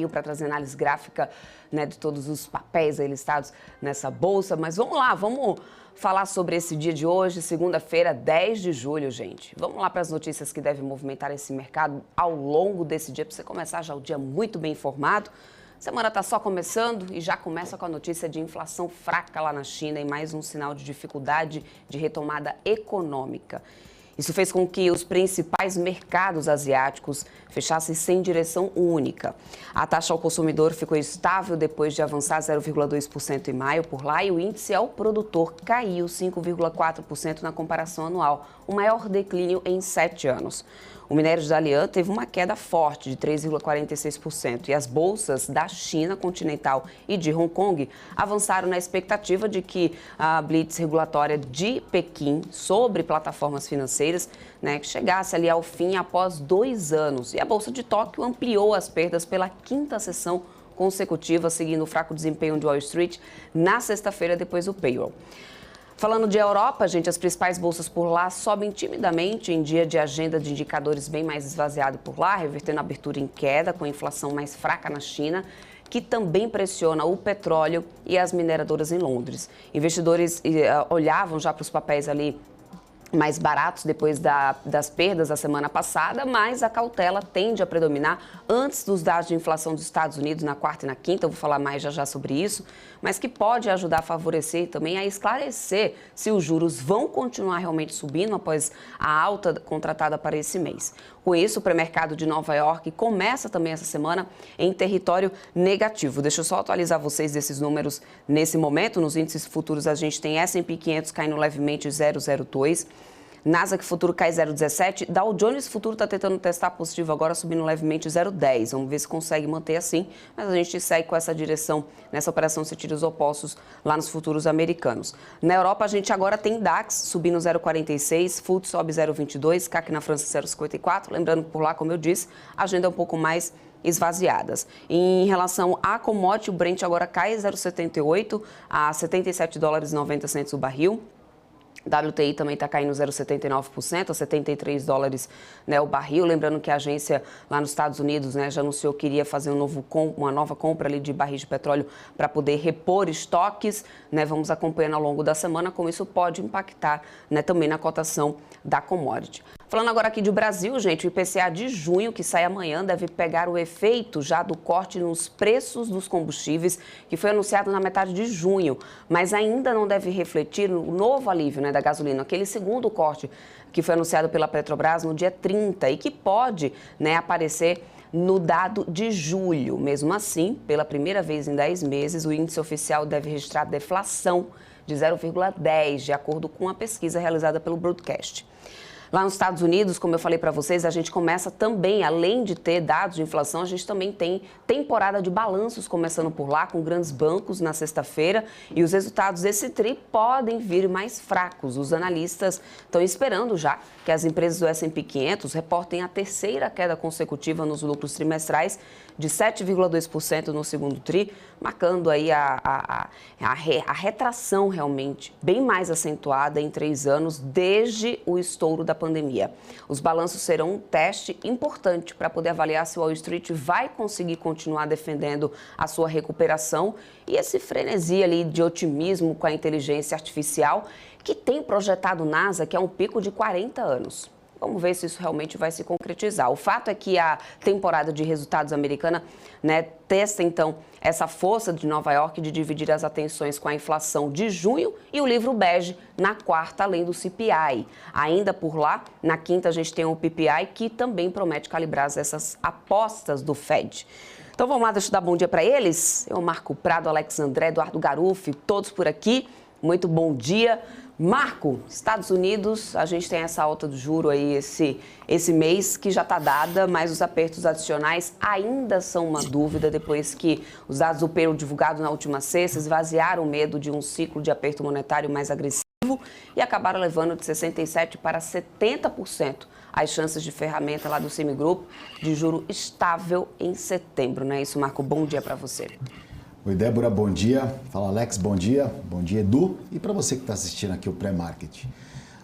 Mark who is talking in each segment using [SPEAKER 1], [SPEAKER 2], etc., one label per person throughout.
[SPEAKER 1] para trazer análise gráfica, né, de todos os papéis aí listados nessa bolsa. Mas vamos lá, vamos falar sobre esse dia de hoje, segunda-feira, 10 de julho, gente. Vamos lá para as notícias que devem movimentar esse mercado ao longo desse dia, para você começar já o dia muito bem informado. A semana está só começando e já começa com a notícia de inflação fraca lá na China e mais um sinal de dificuldade de retomada econômica. Isso fez com que os principais mercados asiáticos fechassem sem direção única. A taxa ao consumidor ficou estável depois de avançar 0,2% em maio por lá e o índice ao produtor caiu 5,4% na comparação anual, o maior declínio em 7 anos. O minério de Dalian teve uma queda forte de 3,46% e as bolsas da China continental e de Hong Kong avançaram na expectativa de que a blitz regulatória de Pequim sobre plataformas financeiras, né, chegasse ali ao fim após 2 anos. E a Bolsa de Tóquio ampliou as perdas pela 5ª sessão consecutiva, seguindo o fraco desempenho de Wall Street na sexta-feira depois do payroll. Falando de Europa, gente, as principais bolsas por lá sobem timidamente em dia de agenda de indicadores bem mais esvaziado por lá, revertendo a abertura em queda com a inflação mais fraca na China, que também pressiona o petróleo e as mineradoras em Londres. Investidores olhavam já para os papéis ali mais baratos depois das perdas da semana passada, mas a cautela tende a predominar antes dos dados de inflação dos Estados Unidos na quarta e na quinta, eu vou falar mais já sobre isso, mas que pode ajudar a favorecer e também a esclarecer se os juros vão continuar realmente subindo após a alta contratada para esse mês. Com isso, o pré-mercado de Nova York começa também essa semana em território negativo. Deixa eu só atualizar vocês desses números nesse momento. Nos índices futuros a gente tem S&P 500 caindo levemente 0,02%. Nasdaq futuro cai 0,17, Dow Jones futuro está tentando testar positivo agora, subindo levemente 0,10. Vamos ver se consegue manter assim, mas a gente segue com essa direção nessa operação sentidos opostos lá nos futuros americanos. Na Europa a gente agora tem DAX subindo 0,46, FTSE sobe 0,22, CAC na França 0,54, lembrando que por lá, como eu disse, a agenda é um pouco mais esvaziadas. Em relação a commodity, o Brent agora cai 0,78 a 77 dólares e 90 centos o barril. WTI também está caindo 0,79% a 73 dólares, né, o barril. Lembrando que a agência lá nos Estados Unidos, né, já anunciou que iria fazer uma nova compra ali de barris de petróleo para poder repor estoques. Né, vamos acompanhando ao longo da semana como isso pode impactar, né, também na cotação da commodity. Falando agora aqui de Brasil, gente, o IPCA de junho, que sai amanhã, deve pegar o efeito já do corte nos preços dos combustíveis, que foi anunciado na metade de junho, mas ainda não deve refletir no novo alívio, né, da gasolina, aquele segundo corte que foi anunciado pela Petrobras no dia 30 e que pode, né, aparecer no dado de julho. Mesmo assim, pela primeira vez em 10 meses, o índice oficial deve registrar deflação de 0,10, de acordo com a pesquisa realizada pelo Broadcast. Lá nos Estados Unidos, como eu falei para vocês, a gente começa também, além de ter dados de inflação, a gente também tem temporada de balanços começando por lá, com grandes bancos na sexta-feira, e os resultados desse TRI podem vir mais fracos. Os analistas estão esperando já que as empresas do S&P 500 reportem a terceira queda consecutiva nos lucros trimestrais, de 7,2% no segundo TRI, marcando aí a retração realmente bem mais acentuada em 3 anos desde o estouro da pandemia. Os balanços serão um teste importante para poder avaliar se o Wall Street vai conseguir continuar defendendo a sua recuperação e esse frenesi ali de otimismo com a inteligência artificial que tem projetado o NASA, que é um pico de 40 anos. Vamos ver se isso realmente vai se concretizar. O fato é que a temporada de resultados americana, né, testa, então, essa força de Nova York de dividir as atenções com a inflação de junho e o livro bege na quarta, além do CPI. Ainda por lá, na quinta, a gente tem o PPI, que também promete calibrar essas apostas do Fed. Então, vamos lá, deixa eu dar bom dia para eles. Eu, Marco Prado, Alex André, Eduardo Garuffi, todos por aqui. Muito bom dia. Marco, Estados Unidos, a gente tem essa alta do juro aí esse mês que já está dada, mas os apertos adicionais ainda são uma dúvida depois que os dados do payroll divulgados na última sexta esvaziaram o medo de um ciclo de aperto monetário mais agressivo e acabaram levando de 67% para 70% as chances de ferramenta lá do Semigrupo de juro estável em setembro, não é isso, Marco? Bom dia para você.
[SPEAKER 2] Oi, Débora, bom dia. Fala, Alex, bom dia. Bom dia, Edu. E para você que está assistindo aqui o pré-market.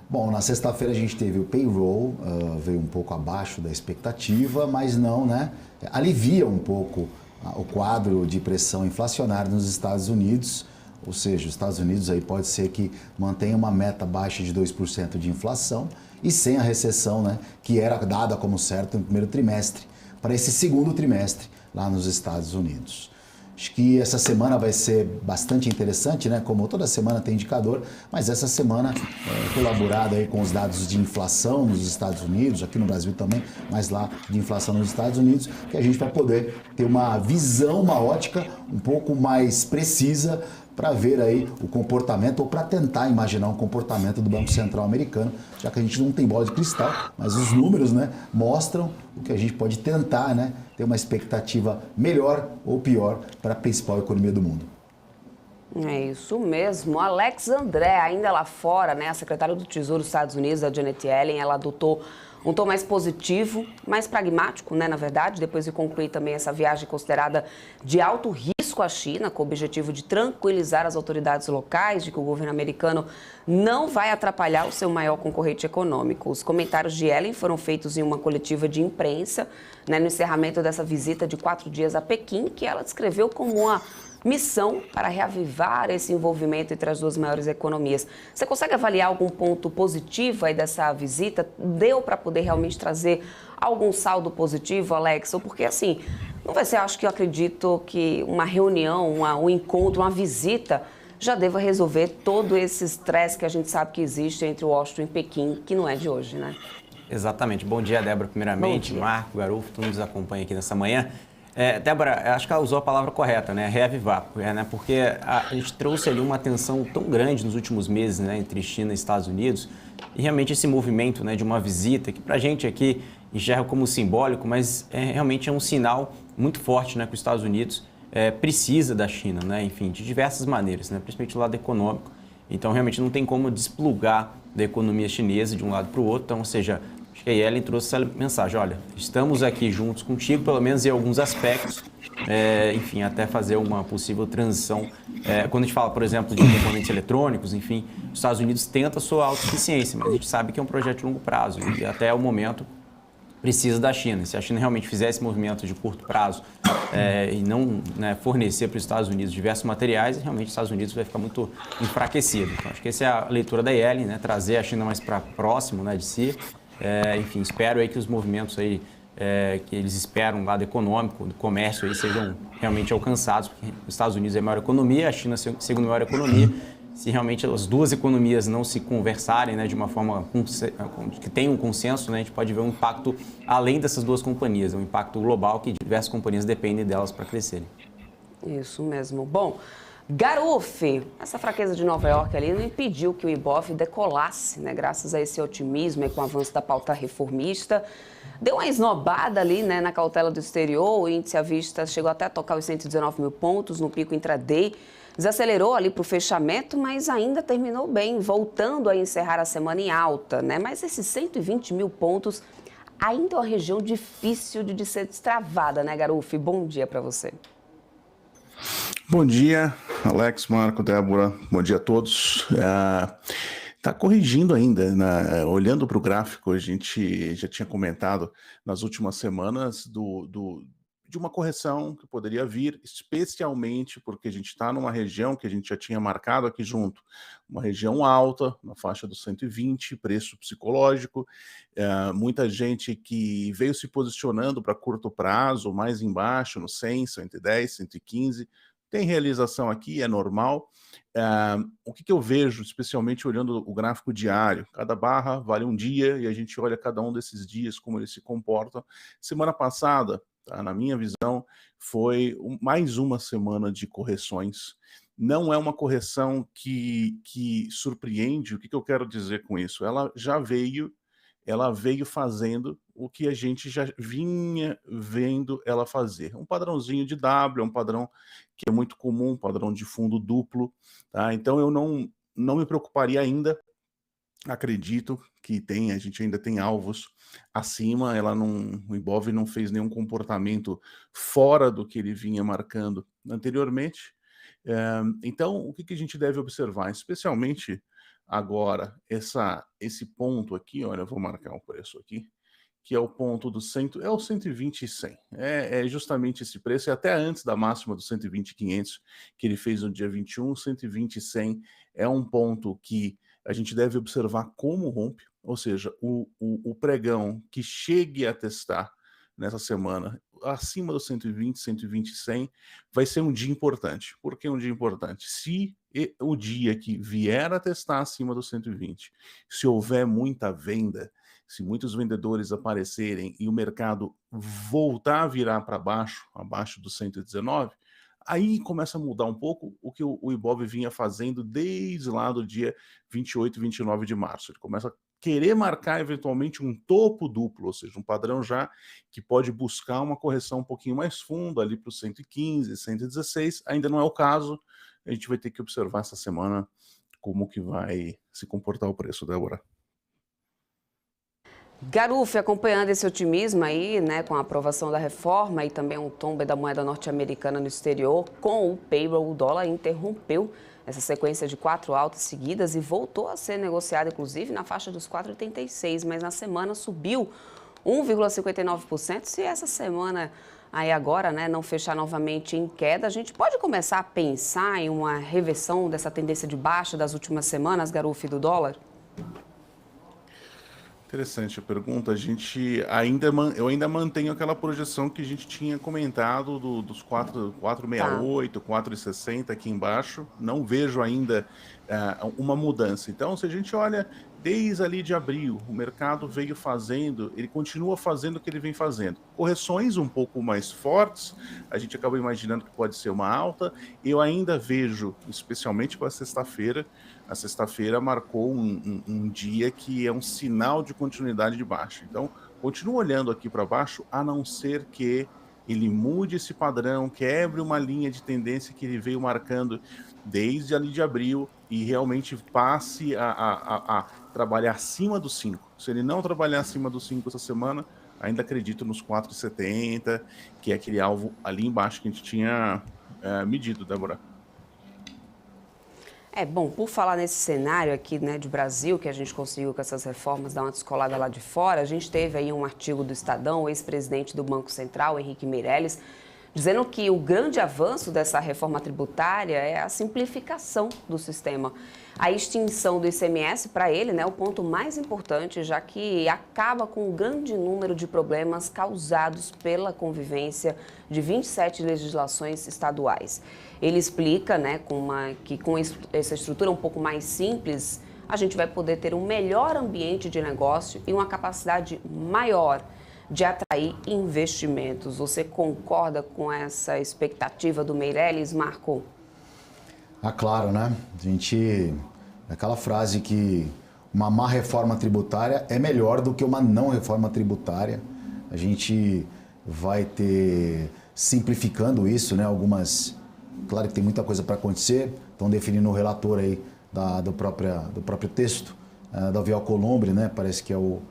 [SPEAKER 2] Bom, na sexta-feira a gente teve o payroll, veio um pouco abaixo da expectativa, mas não, né? Alivia um pouco o quadro de pressão inflacionária nos Estados Unidos, ou seja, os Estados Unidos aí pode ser que mantenha uma meta baixa de 2% de inflação e sem a recessão, né, que era dada como certo no primeiro trimestre, para esse segundo trimestre lá nos Estados Unidos. Acho que essa semana vai ser bastante interessante, né? Como toda semana tem indicador, mas essa semana colaborada aí com os dados de inflação nos Estados Unidos, aqui no Brasil também, mas lá de inflação nos Estados Unidos, que a gente vai poder ter uma visão, uma ótica um pouco mais precisa para ver aí o comportamento ou para tentar imaginar um comportamento do Banco Central americano, já que a gente não tem bola de cristal, mas os números, né, mostram o que a gente pode tentar, né, ter uma expectativa melhor ou pior para a principal economia do mundo.
[SPEAKER 1] É isso mesmo. Alex André, ainda lá fora, né, a secretária do Tesouro dos Estados Unidos, a Janet Yellen, ela adotou um tom mais positivo, mais pragmático, né, na verdade, depois de concluir também essa viagem considerada de alto risco à China, com o objetivo de tranquilizar as autoridades locais de que o governo americano não vai atrapalhar o seu maior concorrente econômico. Os comentários de Yellen foram feitos em uma coletiva de imprensa, né, no encerramento dessa visita de 4 dias a Pequim, que ela descreveu como uma missão para reavivar esse envolvimento entre as duas maiores economias. Você consegue avaliar algum ponto positivo aí dessa visita? Deu para poder realmente trazer algum saldo positivo, Alex? Ou porque, assim, não vai ser, eu acredito que uma reunião, um encontro, uma visita já deva resolver todo esse estresse que a gente sabe que existe entre Washington e Pequim, que não é de hoje, né?
[SPEAKER 3] Exatamente. Bom dia, Débora, primeiramente. Marco, Garufo, todos nos acompanham aqui nessa manhã. Débora, acho que ela usou a palavra correta, né? Reavivar, né? Porque a gente trouxe ali uma tensão tão grande nos últimos meses, né, entre China e Estados Unidos, e realmente esse movimento, né, de uma visita que pra gente aqui enxerga como simbólico, mas realmente é um sinal muito forte, né, que os Estados Unidos precisa da China, né? Enfim, de diversas maneiras, né? Principalmente do lado econômico. Então, realmente não tem como desplugar da economia chinesa de um lado para o outro. Então, ou seja, acho que a Yellen trouxe essa mensagem, olha, estamos aqui juntos contigo, pelo menos em alguns aspectos, enfim, até fazer uma possível transição. Quando a gente fala, por exemplo, de componentes eletrônicos, enfim, os Estados Unidos tenta a sua autossuficiência, mas a gente sabe que é um projeto de longo prazo e até o momento precisa da China. Se a China realmente fizer esse movimento de curto prazo e não, né, fornecer para os Estados Unidos diversos materiais, realmente os Estados Unidos vai ficar muito enfraquecido. Então, acho que essa é a leitura da Yellen, né, trazer a China mais para próximo, né, de si. Enfim, espero aí que os movimentos aí, que eles esperam do lado econômico, do comércio, aí, sejam realmente alcançados, porque os Estados Unidos é a maior economia, a China é a segunda maior economia. Se realmente as duas economias não se conversarem, né, de uma forma que tenha um consenso, né, a gente pode ver um impacto além dessas duas companhias, um impacto global que diversas companhias dependem delas para crescerem.
[SPEAKER 1] Isso mesmo. Bom, Garuf, essa fraqueza de Nova York ali não impediu que o Ibov decolasse, né, graças a esse otimismo e com o avanço da pauta reformista. Deu uma esnobada ali, né, na cautela do exterior, o índice à vista chegou até a tocar os 119 mil pontos no pico intraday. Desacelerou ali para o fechamento, mas ainda terminou bem, voltando a encerrar a semana em alta, né? Mas esses 120 mil pontos ainda é uma região difícil de ser destravada, né, Garuf? Bom dia para você.
[SPEAKER 4] Bom dia, Alex, Marco, Débora, bom dia a todos. Está corrigindo ainda, né? Olhando para o gráfico, a gente já tinha comentado nas últimas semanas de uma correção que poderia vir, especialmente porque a gente está numa região que a gente já tinha marcado aqui junto, uma região alta, na faixa dos 120, preço psicológico, muita gente que veio se posicionando para curto prazo, mais embaixo, no 100, 110, 115, tem realização aqui, é normal. O que eu vejo, especialmente olhando o gráfico diário, cada barra vale um dia e a gente olha cada um desses dias, como eles se comportam. Semana passada, tá, na minha visão, foi mais uma semana de correções. Não é uma correção que surpreende. O que eu quero dizer com isso? Ela veio fazendo o que a gente já vinha vendo ela fazer. Um padrãozinho de W, é um padrão que é muito comum, um padrão de fundo duplo. Tá? Então eu não me preocuparia ainda. Acredito que a gente ainda tem alvos acima, o Ibov não fez nenhum comportamento fora do que ele vinha marcando anteriormente. Então, o que a gente deve observar? Especialmente agora, esse ponto aqui, olha, eu vou marcar o preço aqui, que é o ponto do é o 120 e 100. É justamente esse preço, e até antes da máxima do 120 e 500, que ele fez no dia 21, 120 e 100 é um ponto que a gente deve observar como rompe, ou seja, o pregão que chegue a testar nessa semana acima do 120, 120 e 100 vai ser um dia importante. Por que um dia importante? Se o dia que vier a testar acima do 120, se houver muita venda, se muitos vendedores aparecerem e o mercado voltar a virar para baixo, abaixo do 119, aí começa a mudar um pouco o que o Ibov vinha fazendo desde lá do dia 28 e 29 de março. Ele começa a querer marcar eventualmente um topo duplo, ou seja, um padrão já que pode buscar uma correção um pouquinho mais funda ali para os 115, 116. Ainda não é o caso. A gente vai ter que observar essa semana como que vai se comportar o preço, Débora.
[SPEAKER 1] Garuf, acompanhando esse otimismo aí, né, com a aprovação da reforma e também um tombo da moeda norte-americana no exterior, com o payroll, o dólar interrompeu essa sequência de 4 altas seguidas e voltou a ser negociado, inclusive, na faixa dos 4,86, mas na semana subiu 1,59%. Se essa semana aí agora, né, não fechar novamente em queda, a gente pode começar a pensar em uma reversão dessa tendência de baixa das últimas semanas, Garuf, do dólar?
[SPEAKER 4] Interessante a pergunta. Eu ainda mantenho aquela projeção que a gente tinha comentado dos 4,68, 4,60 aqui embaixo. Não vejo ainda uma mudança. Então, se a gente olha desde ali de abril, o mercado veio fazendo, ele continua fazendo o que ele vem fazendo. Correções um pouco mais fortes, a gente acaba imaginando que pode ser uma alta. Eu ainda vejo, especialmente para sexta-feira, a sexta-feira marcou um dia que é um sinal de continuidade de baixa. Então, continuo olhando aqui para baixo, a não ser que ele mude esse padrão, quebre uma linha de tendência que ele veio marcando desde ali de abril e realmente passe a trabalhar acima dos 5. Se ele não trabalhar acima dos 5 essa semana, ainda acredito nos 4,70, que é aquele alvo ali embaixo que a gente tinha medido, Débora.
[SPEAKER 1] Bom, por falar nesse cenário aqui, né, de Brasil, que a gente conseguiu com essas reformas dar uma descolada lá de fora, a gente teve aí um artigo do Estadão, o ex-presidente do Banco Central, Henrique Meirelles, dizendo que o grande avanço dessa reforma tributária é a simplificação do sistema. A extinção do ICMS, para ele, né, é o ponto mais importante, já que acaba com o grande número de problemas causados pela convivência de 27 legislações estaduais. Ele explica, né, que com essa estrutura um pouco mais simples, a gente vai poder ter um melhor ambiente de negócio e uma capacidade maior de atrair investimentos. Você concorda com essa expectativa do Meirelles, Marco?
[SPEAKER 2] Claro, né? Aquela frase que uma má reforma tributária é melhor do que uma não reforma tributária. A gente vai ter, simplificando isso, né? Claro que tem muita coisa para acontecer, estão definindo o relator aí do próprio texto, Davi Alcolumbre, né? Parece que é o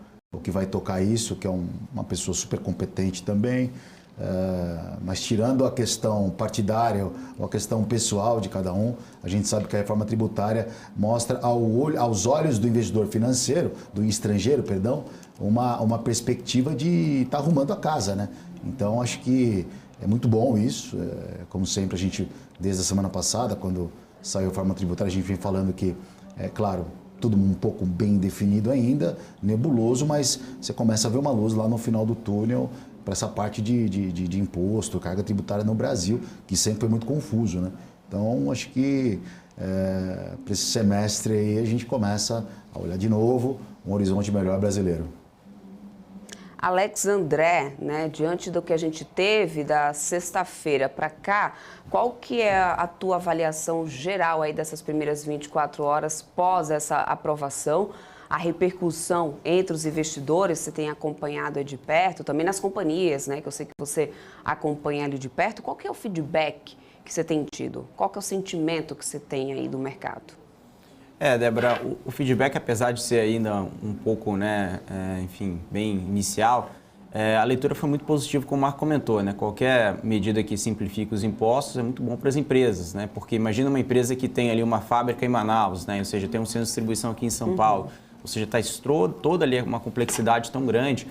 [SPEAKER 2] que vai tocar isso, que é uma pessoa super competente também, mas tirando a questão partidária ou a questão pessoal de cada um, a gente sabe que a reforma tributária mostra aos olhos do investidor financeiro, do estrangeiro, perdão, uma perspectiva de estar arrumando a casa, né? Então, acho que é muito bom isso, como sempre a gente, desde a semana passada, quando saiu a reforma tributária, a gente vem falando que, claro, tudo um pouco bem definido ainda, nebuloso, mas você começa a ver uma luz lá no final do túnel para essa parte de imposto, carga tributária no Brasil, que sempre foi muito confuso, né? Então, acho que para esse semestre aí a gente começa a olhar de novo um horizonte melhor brasileiro.
[SPEAKER 1] Alex André, né, diante do que a gente teve da sexta-feira para cá, qual que é a tua avaliação geral aí dessas primeiras 24 horas pós essa aprovação? A repercussão entre os investidores, você tem acompanhado aí de perto, também nas companhias, né, que eu sei que você acompanha ali de perto. Qual que é o feedback que você tem tido? Qual que é o sentimento que você tem aí do mercado?
[SPEAKER 3] Débora, o feedback, apesar de ser ainda um pouco, né, enfim, bem inicial, a leitura foi muito positiva, como o Marco comentou, né? Qualquer medida que simplifique os impostos é muito bom para as empresas, né? Porque imagina uma empresa que tem ali uma fábrica em Manaus, né? Ou seja, tem um centro de distribuição aqui em São Paulo, ou seja, está toda ali uma complexidade tão grande.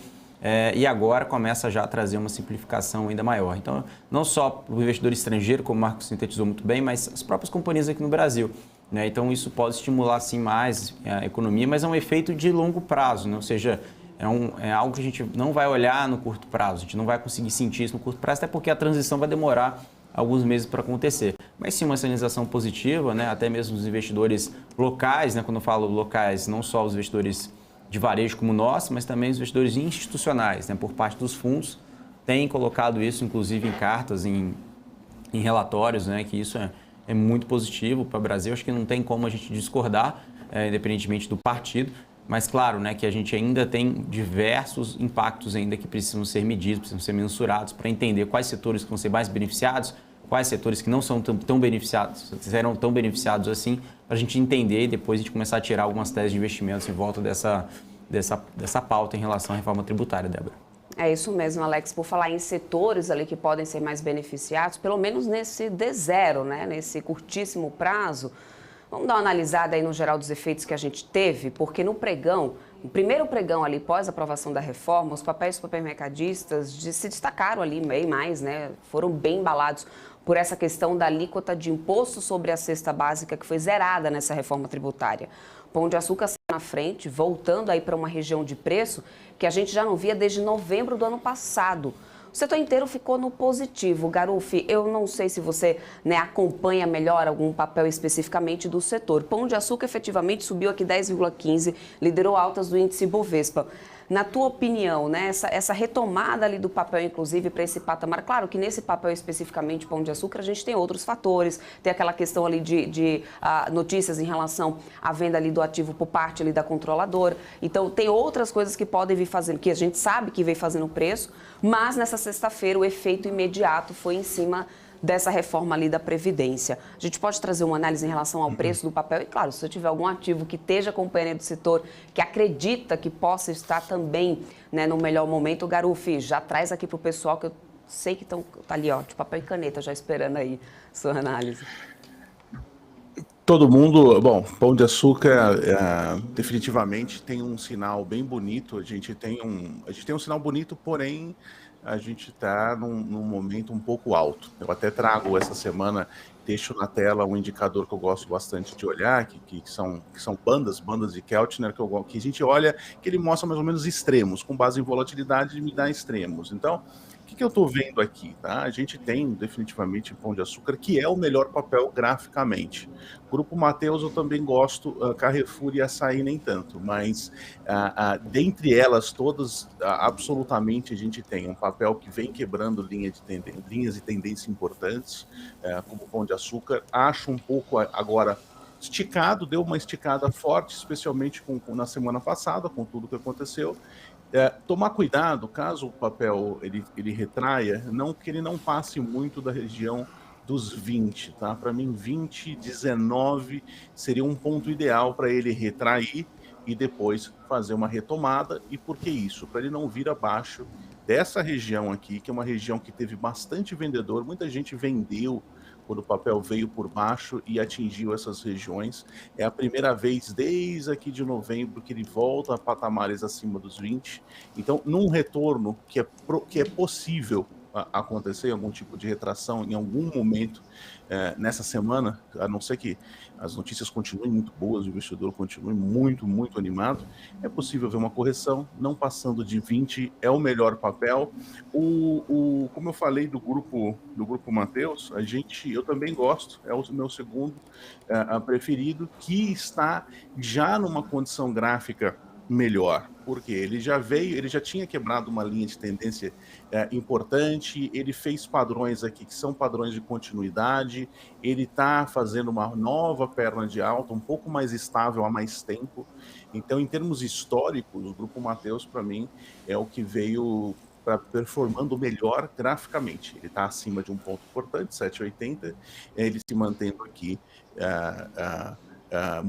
[SPEAKER 3] e agora começa já a trazer uma simplificação ainda maior. Então, não só o investidor estrangeiro, como o Marco sintetizou muito bem, mas as próprias companhias aqui no Brasil. Né? Então, isso pode estimular, sim, mais a economia, mas é um efeito de longo prazo, né? Ou seja, é algo que a gente não vai olhar no curto prazo, a gente não vai conseguir sentir isso no curto prazo, até porque a transição vai demorar alguns meses para acontecer. Mas sim, uma sinalização positiva, né? Até mesmo os investidores locais, né? Quando eu falo locais, não só os investidores de varejo como nós, mas também os investidores institucionais, né? Por parte dos fundos, têm colocado isso, inclusive, em cartas, em relatórios, né? Que isso é muito positivo para o Brasil. Acho que não tem como a gente discordar, independentemente do partido. Mas claro, né, que a gente ainda tem diversos impactos ainda que precisam ser medidos, precisam ser mensurados para entender quais setores vão ser mais beneficiados, quais setores que não são tão beneficiados, serão tão beneficiados assim, para a gente entender e depois a gente começar a tirar algumas teses de investimentos em volta dessa pauta em relação à reforma tributária, Débora.
[SPEAKER 1] É isso mesmo, Alex. Por falar em setores ali que podem ser mais beneficiados, pelo menos nesse D0, né, nesse curtíssimo prazo, vamos dar uma analisada aí no geral dos efeitos que a gente teve, porque no pregão, no primeiro pregão ali, pós aprovação da reforma, os papéis supermercadistas se destacaram ali bem mais, né? Foram bem embalados por essa questão da alíquota de imposto sobre a cesta básica que foi zerada nessa reforma tributária. Pão de Açúcar saiu na frente, voltando aí para uma região de preço que a gente já não via desde novembro do ano passado. O setor inteiro ficou no positivo. Garuf, eu não sei se você, né, acompanha melhor algum papel especificamente do setor. Pão de Açúcar efetivamente subiu aqui 10,15, liderou altas do índice Bovespa. Na tua opinião, né, essa retomada ali do papel, inclusive, para esse patamar, claro que nesse papel especificamente Pão de Açúcar, a gente tem outros fatores, tem aquela questão ali de notícias em relação à venda ali do ativo por parte ali da controladora, então tem outras coisas que podem vir fazendo, que a gente sabe que vem fazendo o preço, mas nessa sexta-feira o efeito imediato foi em cima dessa reforma ali da Previdência. A gente pode trazer uma análise em relação ao preço do papel e, claro, se você tiver algum ativo que esteja acompanhando do setor, que acredita que possa estar também, né, no melhor momento, o Garuf, já traz aqui para o pessoal, que eu sei que tá ali, ó, de papel e caneta, já esperando aí sua análise.
[SPEAKER 4] Todo mundo, bom, Pão de Açúcar definitivamente tem um sinal bem bonito, a gente tem um sinal bonito, porém a gente está num momento um pouco alto. Eu até trago essa semana, deixo na tela um indicador que eu gosto bastante de olhar, que são bandas de Keltner, que a gente olha, que ele mostra mais ou menos extremos, com base em volatilidade, me dá extremos. Então, o que eu estou vendo aqui? Tá? A gente tem definitivamente Pão de Açúcar, que é o melhor papel graficamente. Grupo Mateus eu também gosto, Carrefour e Açaí nem tanto, mas dentre elas todas, absolutamente a gente tem um papel que vem quebrando linhas de tendência importantes, como Pão de Açúcar. Acho um pouco agora esticado, deu uma esticada forte, especialmente na semana passada, com tudo que aconteceu. Tomar cuidado, caso o papel ele retraia, que ele não passe muito da região dos 20, tá? Para mim, 20, 19 seria um ponto ideal para ele retrair e depois fazer uma retomada. E por que isso? Para ele não vir abaixo dessa região aqui, que é uma região que teve bastante vendedor, muita gente vendeu quando o papel veio por baixo e atingiu essas regiões. É a primeira vez desde aqui de novembro que ele volta a patamares acima dos 20. Então, num retorno que é possível acontecer, algum tipo de retração em algum momento nessa semana, a não ser que as notícias continuem muito boas, o investidor continue muito, muito animado, é possível ver uma correção, não passando de 20 é o melhor papel. Como eu falei do grupo Mateus, eu também gosto, é o meu segundo preferido, que está já numa condição gráfica melhor, porque ele já tinha quebrado uma linha de tendência importante, ele fez padrões aqui que são padrões de continuidade, ele está fazendo uma nova perna de alta, um pouco mais estável há mais tempo. Então, em termos históricos, o Grupo Mateus, para mim, é o que veio performando melhor graficamente. Ele está acima de um ponto importante, 7,80, ele se mantendo aqui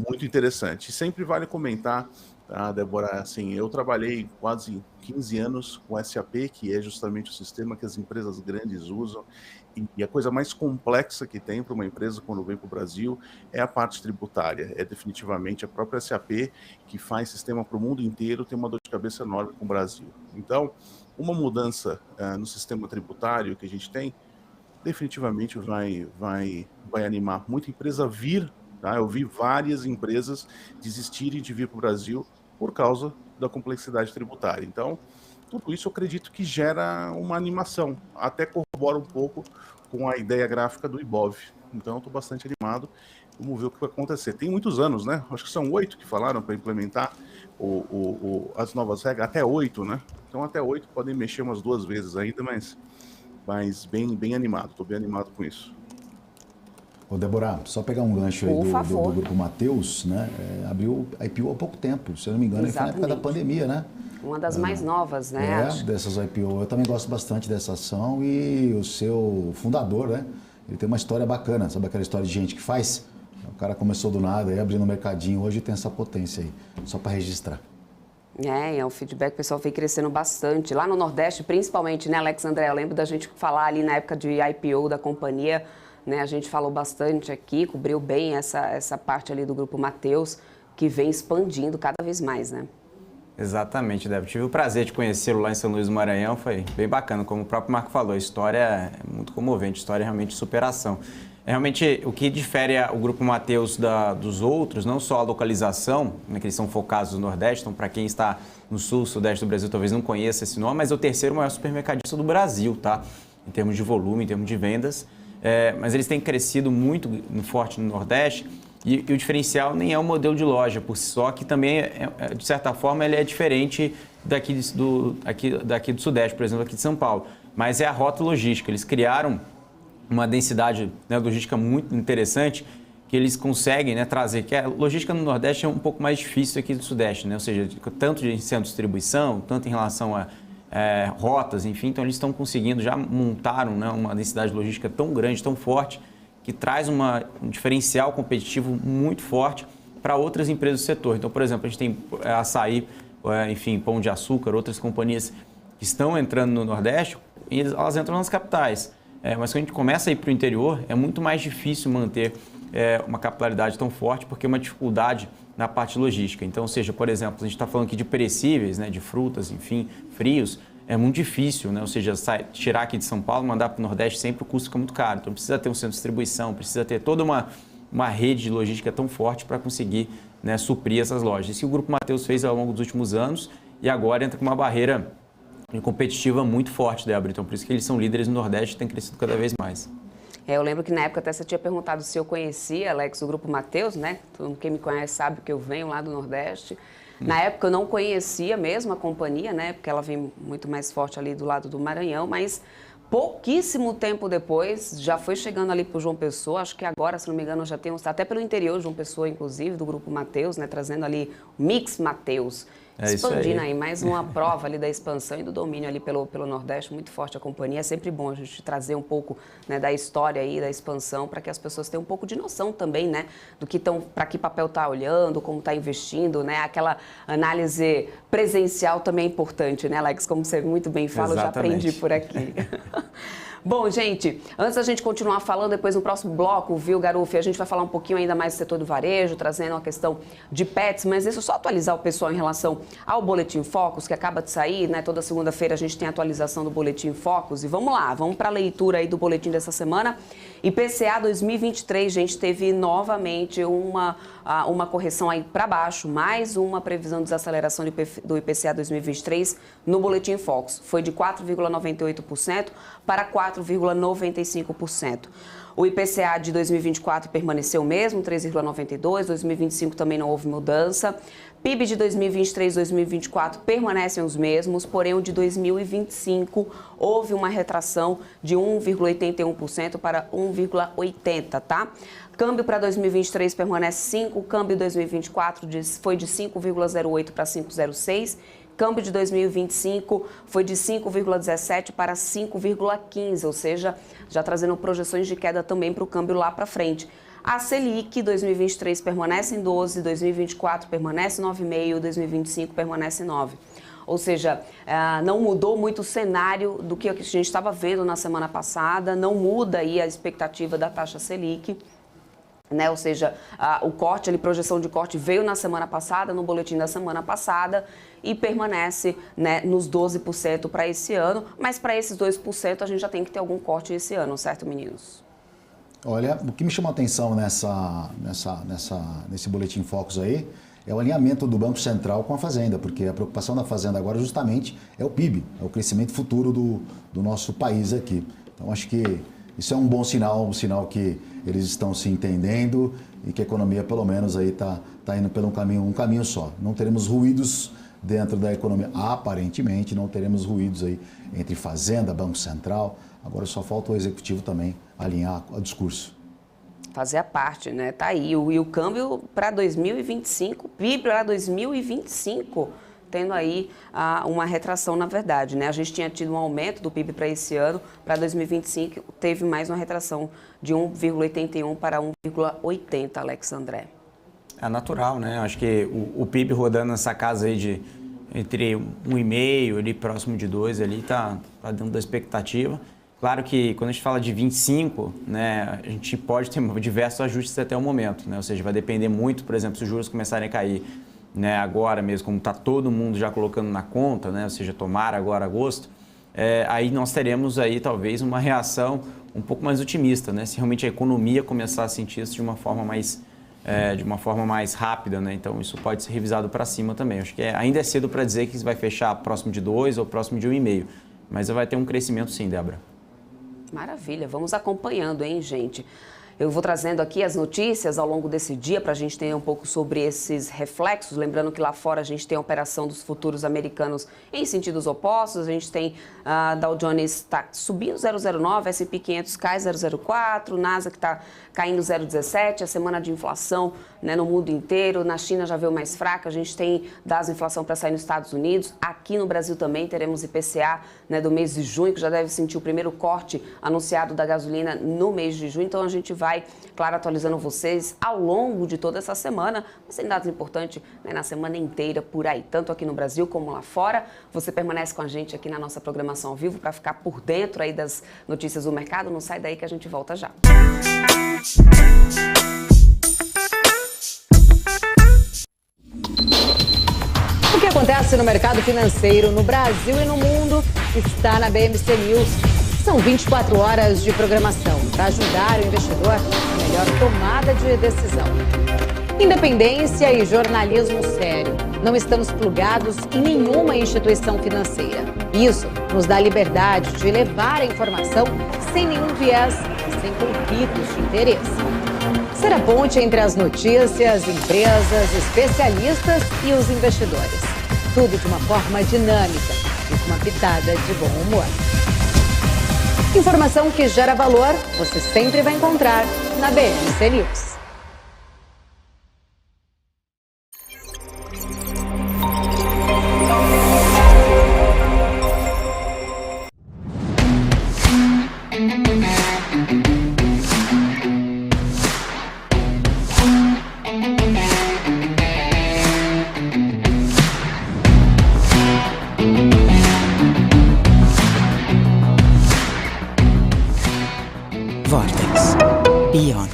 [SPEAKER 4] muito interessante. Sempre vale comentar, Débora, assim, eu trabalhei quase 15 anos com SAP, que é justamente o sistema que as empresas grandes usam, e a coisa mais complexa que tem para uma empresa quando vem para o Brasil é a parte tributária. É definitivamente a própria SAP que faz sistema para o mundo inteiro, tem uma dor de cabeça enorme com o Brasil. Então, uma mudança no sistema tributário que a gente tem, definitivamente vai animar muita empresa a vir. Tá? Eu vi várias empresas desistirem de vir para o Brasil por causa da complexidade tributária. Então, tudo isso eu acredito que gera uma animação, até corrobora um pouco com a ideia gráfica do Ibov. Então, eu estou bastante animado. Vamos ver o que vai acontecer. Tem muitos anos, né? Acho que são 8 que falaram para implementar as novas regras, até 8, né? Então, até 8 podem mexer umas 2 vezes ainda, mas bem animado. Estou bem animado com isso.
[SPEAKER 2] Ô, Débora, só pegar um gancho aí do Grupo Mateus, né? Abriu a IPO há pouco tempo, se eu não me engano, foi na época da pandemia, né?
[SPEAKER 1] Uma das mais novas, né?
[SPEAKER 2] Dessas IPO. Eu também gosto bastante dessa ação e o seu fundador, né? Ele tem uma história bacana, sabe aquela história de gente que faz? O cara começou do nada, aí abrindo um mercadinho, hoje tem essa potência aí, só para registrar.
[SPEAKER 1] É um feedback, o pessoal vem crescendo bastante. Lá no Nordeste, principalmente, né, Alex André? Eu lembro da gente falar ali na época de IPO da companhia, né? A gente falou bastante aqui, cobriu bem essa parte ali do Grupo Mateus, que vem expandindo cada vez mais, né?
[SPEAKER 3] Exatamente, Débora. Tive o prazer de conhecê-lo lá em São Luís do Maranhão, foi bem bacana. Como o próprio Marco falou, a história é muito comovente, história realmente de superação. Realmente, o que difere o Grupo Mateus dos outros, não só a localização, né, que eles são focados no Nordeste, então para quem está no Sul, Sudeste do Brasil, talvez não conheça esse nome, mas é o terceiro maior supermercadista do Brasil, tá? Em termos de volume, em termos de vendas. Mas eles têm crescido muito forte no Nordeste e o diferencial nem é o modelo de loja por si só, que também, de certa forma, ele é diferente daqui do Sudeste, por exemplo, aqui de São Paulo. Mas é a rota logística. Eles criaram uma densidade, né, logística muito interessante, que eles conseguem, né, trazer, que a logística no Nordeste é um pouco mais difícil aqui do Sudeste, né? Ou seja, tanto de centro de distribuição, tanto em relação a rotas, enfim, então eles estão conseguindo, já montaram, né, uma densidade logística tão grande, tão forte, que traz um diferencial competitivo muito forte para outras empresas do setor. Então, por exemplo, a gente tem Açaí, enfim, Pão de Açúcar, outras companhias que estão entrando no Nordeste, e elas entram nas capitais. Mas quando a gente começa a ir para o interior, é muito mais difícil manter uma capilaridade tão forte, porque é uma dificuldade na parte logística. Então, ou seja, por exemplo, a gente está falando aqui de perecíveis, né, de frutas, enfim, frios, é muito difícil, né? Ou seja, tirar aqui de São Paulo, mandar para o Nordeste, sempre o custo fica muito caro. Então, precisa ter um centro de distribuição, precisa ter toda uma rede de logística tão forte para conseguir, né, suprir essas lojas. Isso que o Grupo Mateus fez ao longo dos últimos anos e agora entra com uma barreira competitiva muito forte, Débora. Então, por isso que eles são líderes no Nordeste e têm crescido cada vez mais.
[SPEAKER 1] Eu lembro que na época até você tinha perguntado se eu conhecia, Alex, o Grupo Mateus, né? Quem me conhece sabe que eu venho lá do Nordeste. Na época eu não conhecia mesmo a companhia, né? Porque ela vem muito mais forte ali do lado do Maranhão, mas pouquíssimo tempo depois já foi chegando ali para o João Pessoa. Acho que agora, se não me engano, já tem até pelo interior João Pessoa, inclusive, do Grupo Mateus, né? Trazendo ali o Mix Mateus. Expandindo aí, mais uma prova ali da expansão e do domínio ali pelo Nordeste, muito forte a companhia. É sempre bom a gente trazer um pouco, né, da história aí, da expansão, para que as pessoas tenham um pouco de noção também, né, do que para que papel está olhando, como está investindo, né, aquela análise presencial também é importante, né, Alex? Como você muito bem fala,
[SPEAKER 3] Exatamente.
[SPEAKER 1] Eu já aprendi por aqui. Bom, gente, antes da gente continuar falando, depois no próximo bloco, viu, Garuf, a gente vai falar um pouquinho ainda mais do setor do varejo, trazendo uma questão de pets, mas deixa eu só atualizar o pessoal em relação ao Boletim Focus, que acaba de sair, né? Toda segunda-feira a gente tem a atualização do Boletim Focus. E vamos lá, vamos para a leitura aí do boletim dessa semana. IPCA 2023, gente, teve novamente uma correção aí para baixo, mais uma previsão de desaceleração do IPCA 2023 no Boletim Focus. Foi de 4,98% para 4,95%. O IPCA de 2024 permaneceu o mesmo, 3,92%, 2025 também não houve mudança. PIB de 2023 e 2024 permanecem os mesmos, porém o de 2025 houve uma retração de 1,81% para 1,80%, tá? Câmbio para 2023 permanece 5, câmbio 2024 foi de 5,08 para 5,06. Câmbio de 2025 foi de 5,17 para 5,15, ou seja, já trazendo projeções de queda também para o câmbio lá para frente. A Selic 2023 permanece em 12, 2024 permanece 9,5, 2025 permanece 9. Ou seja, não mudou muito o cenário do que a gente estava vendo na semana passada, não muda aí a expectativa da taxa Selic. né? Ou seja, o corte, a projeção de corte veio na semana passada, no boletim da semana passada, e permanece, né, nos 12% para esse ano, mas para esses 2% a gente já tem que ter algum corte esse ano, certo, meninos?
[SPEAKER 2] Olha, o que me chamou a atenção nesse boletim Focus aí é o alinhamento do Banco Central com a Fazenda, porque a preocupação da Fazenda agora justamente é o PIB, é o crescimento futuro do nosso país aqui. Então acho que isso é um bom sinal, um sinal que eles estão se entendendo e que a economia pelo menos aí tá indo pelo um caminho só. Não teremos ruídos dentro da economia, aparentemente não teremos ruídos aí entre Fazenda, Banco Central. Agora só falta o Executivo também alinhar o discurso.
[SPEAKER 1] Fazer a parte, né? Tá aí. E o câmbio para 2025, PIB para 2025, tendo aí uma retração, na verdade, né? A gente tinha tido um aumento do PIB para esse ano, para 2025 teve mais uma retração de 1,81 para 1,80, Alex André.
[SPEAKER 3] É natural, né? Acho que o PIB rodando nessa casa aí de entre 1,5 ali próximo de 2 ali tá dentro da expectativa. Claro que quando a gente fala de 25, né, a gente pode ter diversos ajustes até o momento, né? Ou seja, vai depender muito, por exemplo, se os juros começarem a cair, né, agora mesmo, como está todo mundo já colocando na conta, né, ou seja, tomara agora agosto, aí nós teremos aí talvez uma reação um pouco mais otimista, né? Se realmente a economia começar a sentir isso de uma forma mais rápida, né? Então isso pode ser revisado para cima também. Acho que ainda é cedo para dizer que vai fechar próximo de 2 ou próximo de 1,5, mas vai ter um crescimento sim, Débora.
[SPEAKER 1] Maravilha, vamos acompanhando, hein, gente? Eu vou trazendo aqui as notícias ao longo desse dia para a gente ter um pouco sobre esses reflexos. Lembrando que lá fora a gente tem a operação dos futuros americanos em sentidos opostos. A gente tem Dow Jones está subindo 0,09, S&P 500 cai 0,04, Nasdaq está caindo 0,17. A semana de inflação, né, no mundo inteiro. Na China já veio mais fraca. A gente tem dados de inflação para sair nos Estados Unidos. Aqui no Brasil também teremos IPCA, né, do mês de junho, que já deve sentir o primeiro corte anunciado da gasolina no mês de junho. Então a gente vai, claro, atualizando vocês ao longo de toda essa semana, mas tem dados importantes, né, na semana inteira por aí, tanto aqui no Brasil como lá fora. Você permanece com a gente aqui na nossa programação ao vivo para ficar por dentro aí das notícias do mercado. Não sai daí que a gente volta já.
[SPEAKER 5] O que acontece no mercado financeiro no Brasil e no mundo está na BMC News. São 24 horas de programação para ajudar o investidor na melhor tomada de decisão. Independência e jornalismo sério. Não estamos plugados em nenhuma instituição financeira. Isso nos dá liberdade de levar a informação sem nenhum viés e sem conflitos de interesse. Ser a ponte entre as notícias, empresas, especialistas e os investidores. Tudo de uma forma dinâmica e com uma pitada de bom humor. Informação que gera valor, você sempre vai encontrar na BMC News.
[SPEAKER 6] Vortex Beyond.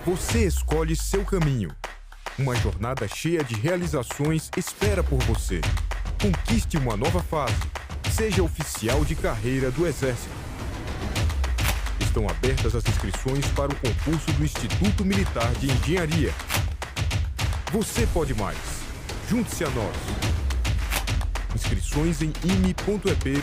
[SPEAKER 7] Você escolhe seu caminho. Uma jornada cheia de realizações espera por você. Conquiste uma nova fase. Seja oficial de carreira do Exército. Estão abertas as inscrições para o concurso do Instituto Militar de Engenharia. Você pode mais. Junte-se a nós. Inscrições em ime.ep.mil.br.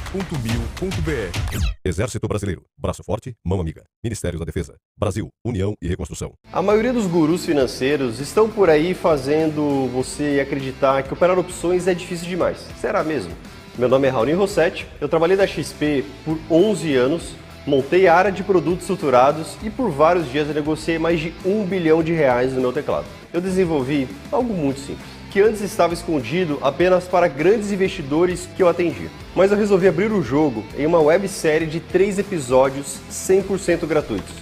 [SPEAKER 8] Exército Brasileiro. Braço forte, mão amiga. Ministério da Defesa. Brasil, União e Reconstrução.
[SPEAKER 9] A maioria dos gurus financeiros estão por aí fazendo você acreditar que operar opções é difícil demais. Será mesmo? Meu nome é Raoni Rossetti, eu trabalhei na XP por 11 anos, montei a área de produtos estruturados e por vários dias eu negociei mais de R$1 bilhão no meu teclado. Eu desenvolvi algo muito simples, que antes estava escondido apenas para grandes investidores que eu atendia. Mas eu resolvi abrir o jogo em uma websérie de 3 episódios 100% gratuitos.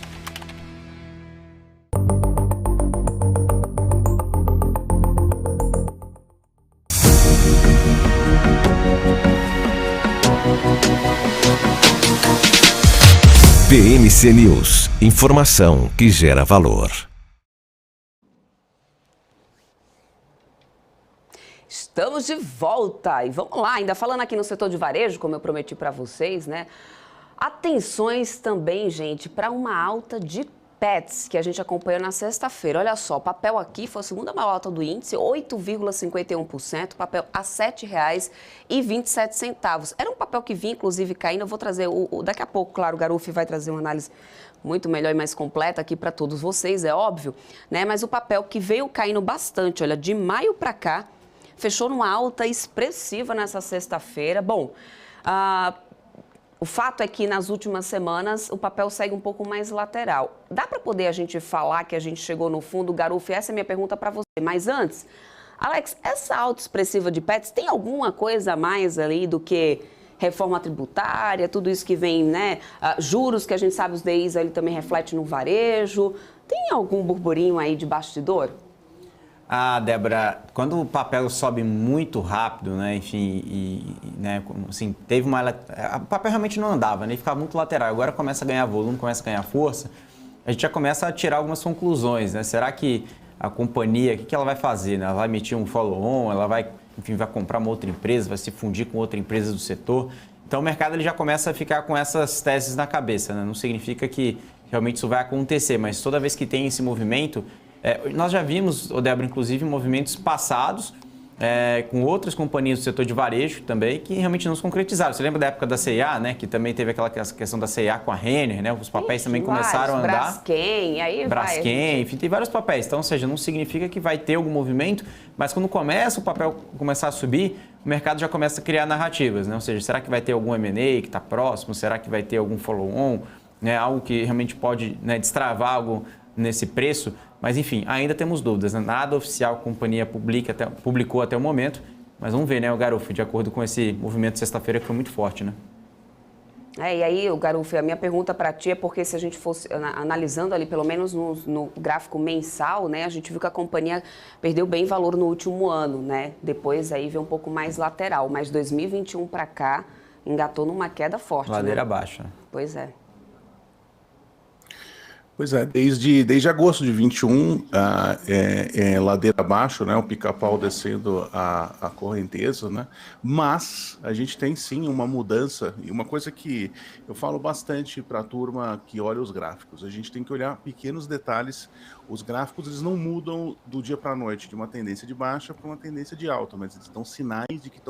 [SPEAKER 10] BMC News, informação que gera valor.
[SPEAKER 1] Estamos de volta e vamos lá, ainda falando aqui no setor de varejo, como eu prometi para vocês, né? Atenções também, gente, para uma alta de Pets, que a gente acompanhou na sexta-feira. Olha só, o papel aqui foi a segunda maior alta do índice, 8,51%, papel a R$ 7,27. Era um papel que vinha, inclusive, caindo. Eu vou trazer, daqui a pouco, claro, o Garuf vai trazer uma análise muito melhor e mais completa aqui para todos vocês, é óbvio, né? Mas o papel que veio caindo bastante, olha, de maio para cá, fechou numa alta expressiva nessa sexta-feira. Bom, o fato é que nas últimas semanas o papel segue um pouco mais lateral. Dá para poder a gente falar que a gente chegou no fundo, Garuf? Essa é a minha pergunta para você. Mas antes, Alex, essa alta expressiva de Pets tem alguma coisa a mais ali do que reforma tributária, tudo isso que vem, né? Juros, que a gente sabe os DIs ali também reflete no varejo. Tem algum burburinho aí de bastidor?
[SPEAKER 3] Débora, quando o papel sobe muito rápido, né, enfim, né, assim, o papel realmente não andava, né, ficava muito lateral, agora começa a ganhar volume, começa a ganhar força, a gente já começa a tirar algumas conclusões, né, será que a companhia, o que ela vai fazer, né, ela vai emitir um follow-on, ela vai, enfim, vai comprar uma outra empresa, vai se fundir com outra empresa do setor, então o mercado ele já começa a ficar com essas teses na cabeça, né, não significa que realmente isso vai acontecer, mas toda vez que tem esse movimento, nós já vimos, Débora, inclusive, movimentos passados com outras companhias do setor de varejo também que realmente não se concretizaram. Você lembra da época da C&A, né? Que também teve aquela questão da C&A com a Renner, né? Os papéis também começaram a andar. Braskem, enfim, tem vários papéis. Então, ou seja, não significa que vai ter algum movimento, mas quando começa o papel começar a subir, o mercado já começa a criar narrativas, né? Ou seja, será que vai ter algum M&A que está próximo? Será que vai ter algum follow-on? Né? Algo que realmente pode, né, destravar algo nesse preço? Mas, enfim, ainda temos dúvidas, né? Nada oficial a companhia publicou até o momento, mas vamos ver, né, o Garuf, de acordo com esse movimento de sexta-feira que foi muito forte, né?
[SPEAKER 1] E aí, Garuf, a minha pergunta para ti é porque se a gente fosse analisando ali, pelo menos no gráfico mensal, né, a gente viu que a companhia perdeu bem valor no último ano, né? Depois aí veio um pouco mais lateral, mas 2021 para cá engatou numa queda forte,
[SPEAKER 3] Ladeira
[SPEAKER 1] né?
[SPEAKER 3] abaixo.
[SPEAKER 1] Pois é.
[SPEAKER 4] Pois é, desde agosto de 21, ladeira abaixo, né, o pica-pau descendo a correnteza, né, mas a gente tem sim uma mudança, e uma coisa que eu falo bastante para a turma que olha os gráficos, a gente tem que olhar pequenos detalhes. Os gráficos eles não mudam do dia para a noite, de uma tendência de baixa para uma tendência de alta, mas eles dão sinais de que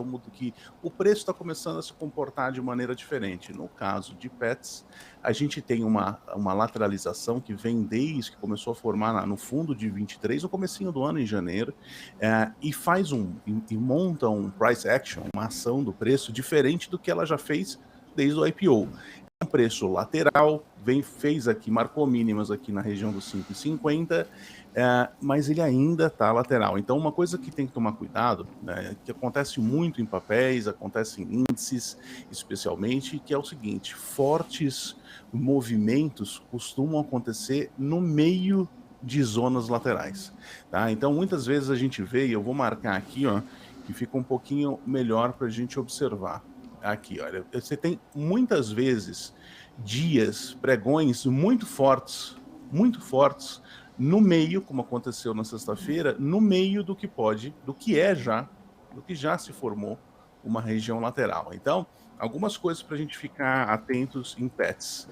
[SPEAKER 4] o preço está começando a se comportar de maneira diferente. No caso de Pets, a gente tem uma lateralização que vem desde que começou a formar no fundo de 23, no comecinho do ano, em janeiro, e monta um price action, uma ação do preço diferente do que ela já fez desde o IPO. Um preço lateral, marcou mínimas aqui na região dos 5,50, mas ele ainda está lateral. Então, uma coisa que tem que tomar cuidado, né, que acontece muito em papéis, acontece em índices, especialmente, que é o seguinte: fortes movimentos costumam acontecer no meio de zonas laterais. Tá? Então, muitas vezes a gente vê, e eu vou marcar aqui, ó, que fica um pouquinho melhor para a gente observar. Aqui, olha, você tem muitas vezes pregões muito fortes, no meio, como aconteceu na sexta-feira, no meio do que já se formou uma região lateral. Então, algumas coisas para a gente ficar atentos em Pets.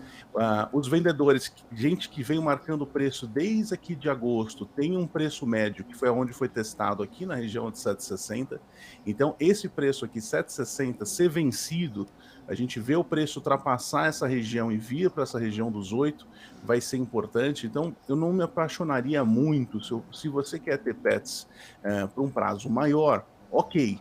[SPEAKER 4] Os vendedores, gente que veio marcando o preço desde aqui de agosto, tem um preço médio, que foi onde foi testado aqui na região de 7,60. Então, esse preço aqui, 7,60, ser vencido, a gente vê o preço ultrapassar essa região e vir para essa região dos 8, vai ser importante. Então, eu não me apaixonaria muito se você quer ter Pets por um prazo maior. Ok,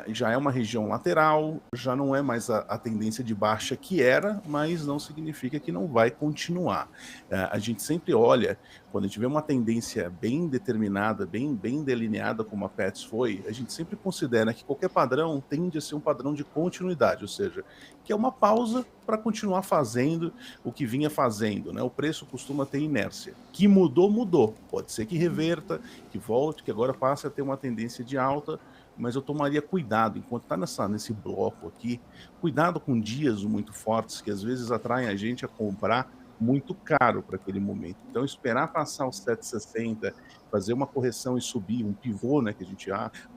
[SPEAKER 4] já é uma região lateral, já não é mais a tendência de baixa que era, mas não significa que não vai continuar. A gente sempre olha, quando a gente vê uma tendência bem determinada, bem delineada como a Pets foi, a gente sempre considera que qualquer padrão tende a ser um padrão de continuidade, ou seja, que é uma pausa para continuar fazendo o que vinha fazendo, né? O preço costuma ter inércia. Que mudou. Pode ser que reverta, que volte, que agora passe a ter uma tendência de alta, mas eu tomaria cuidado, enquanto está nesse bloco aqui, cuidado com dias muito fortes, que às vezes atraem a gente a comprar muito caro para aquele momento. Então, esperar passar os 7,60, fazer uma correção e subir, um pivô, né, que a gente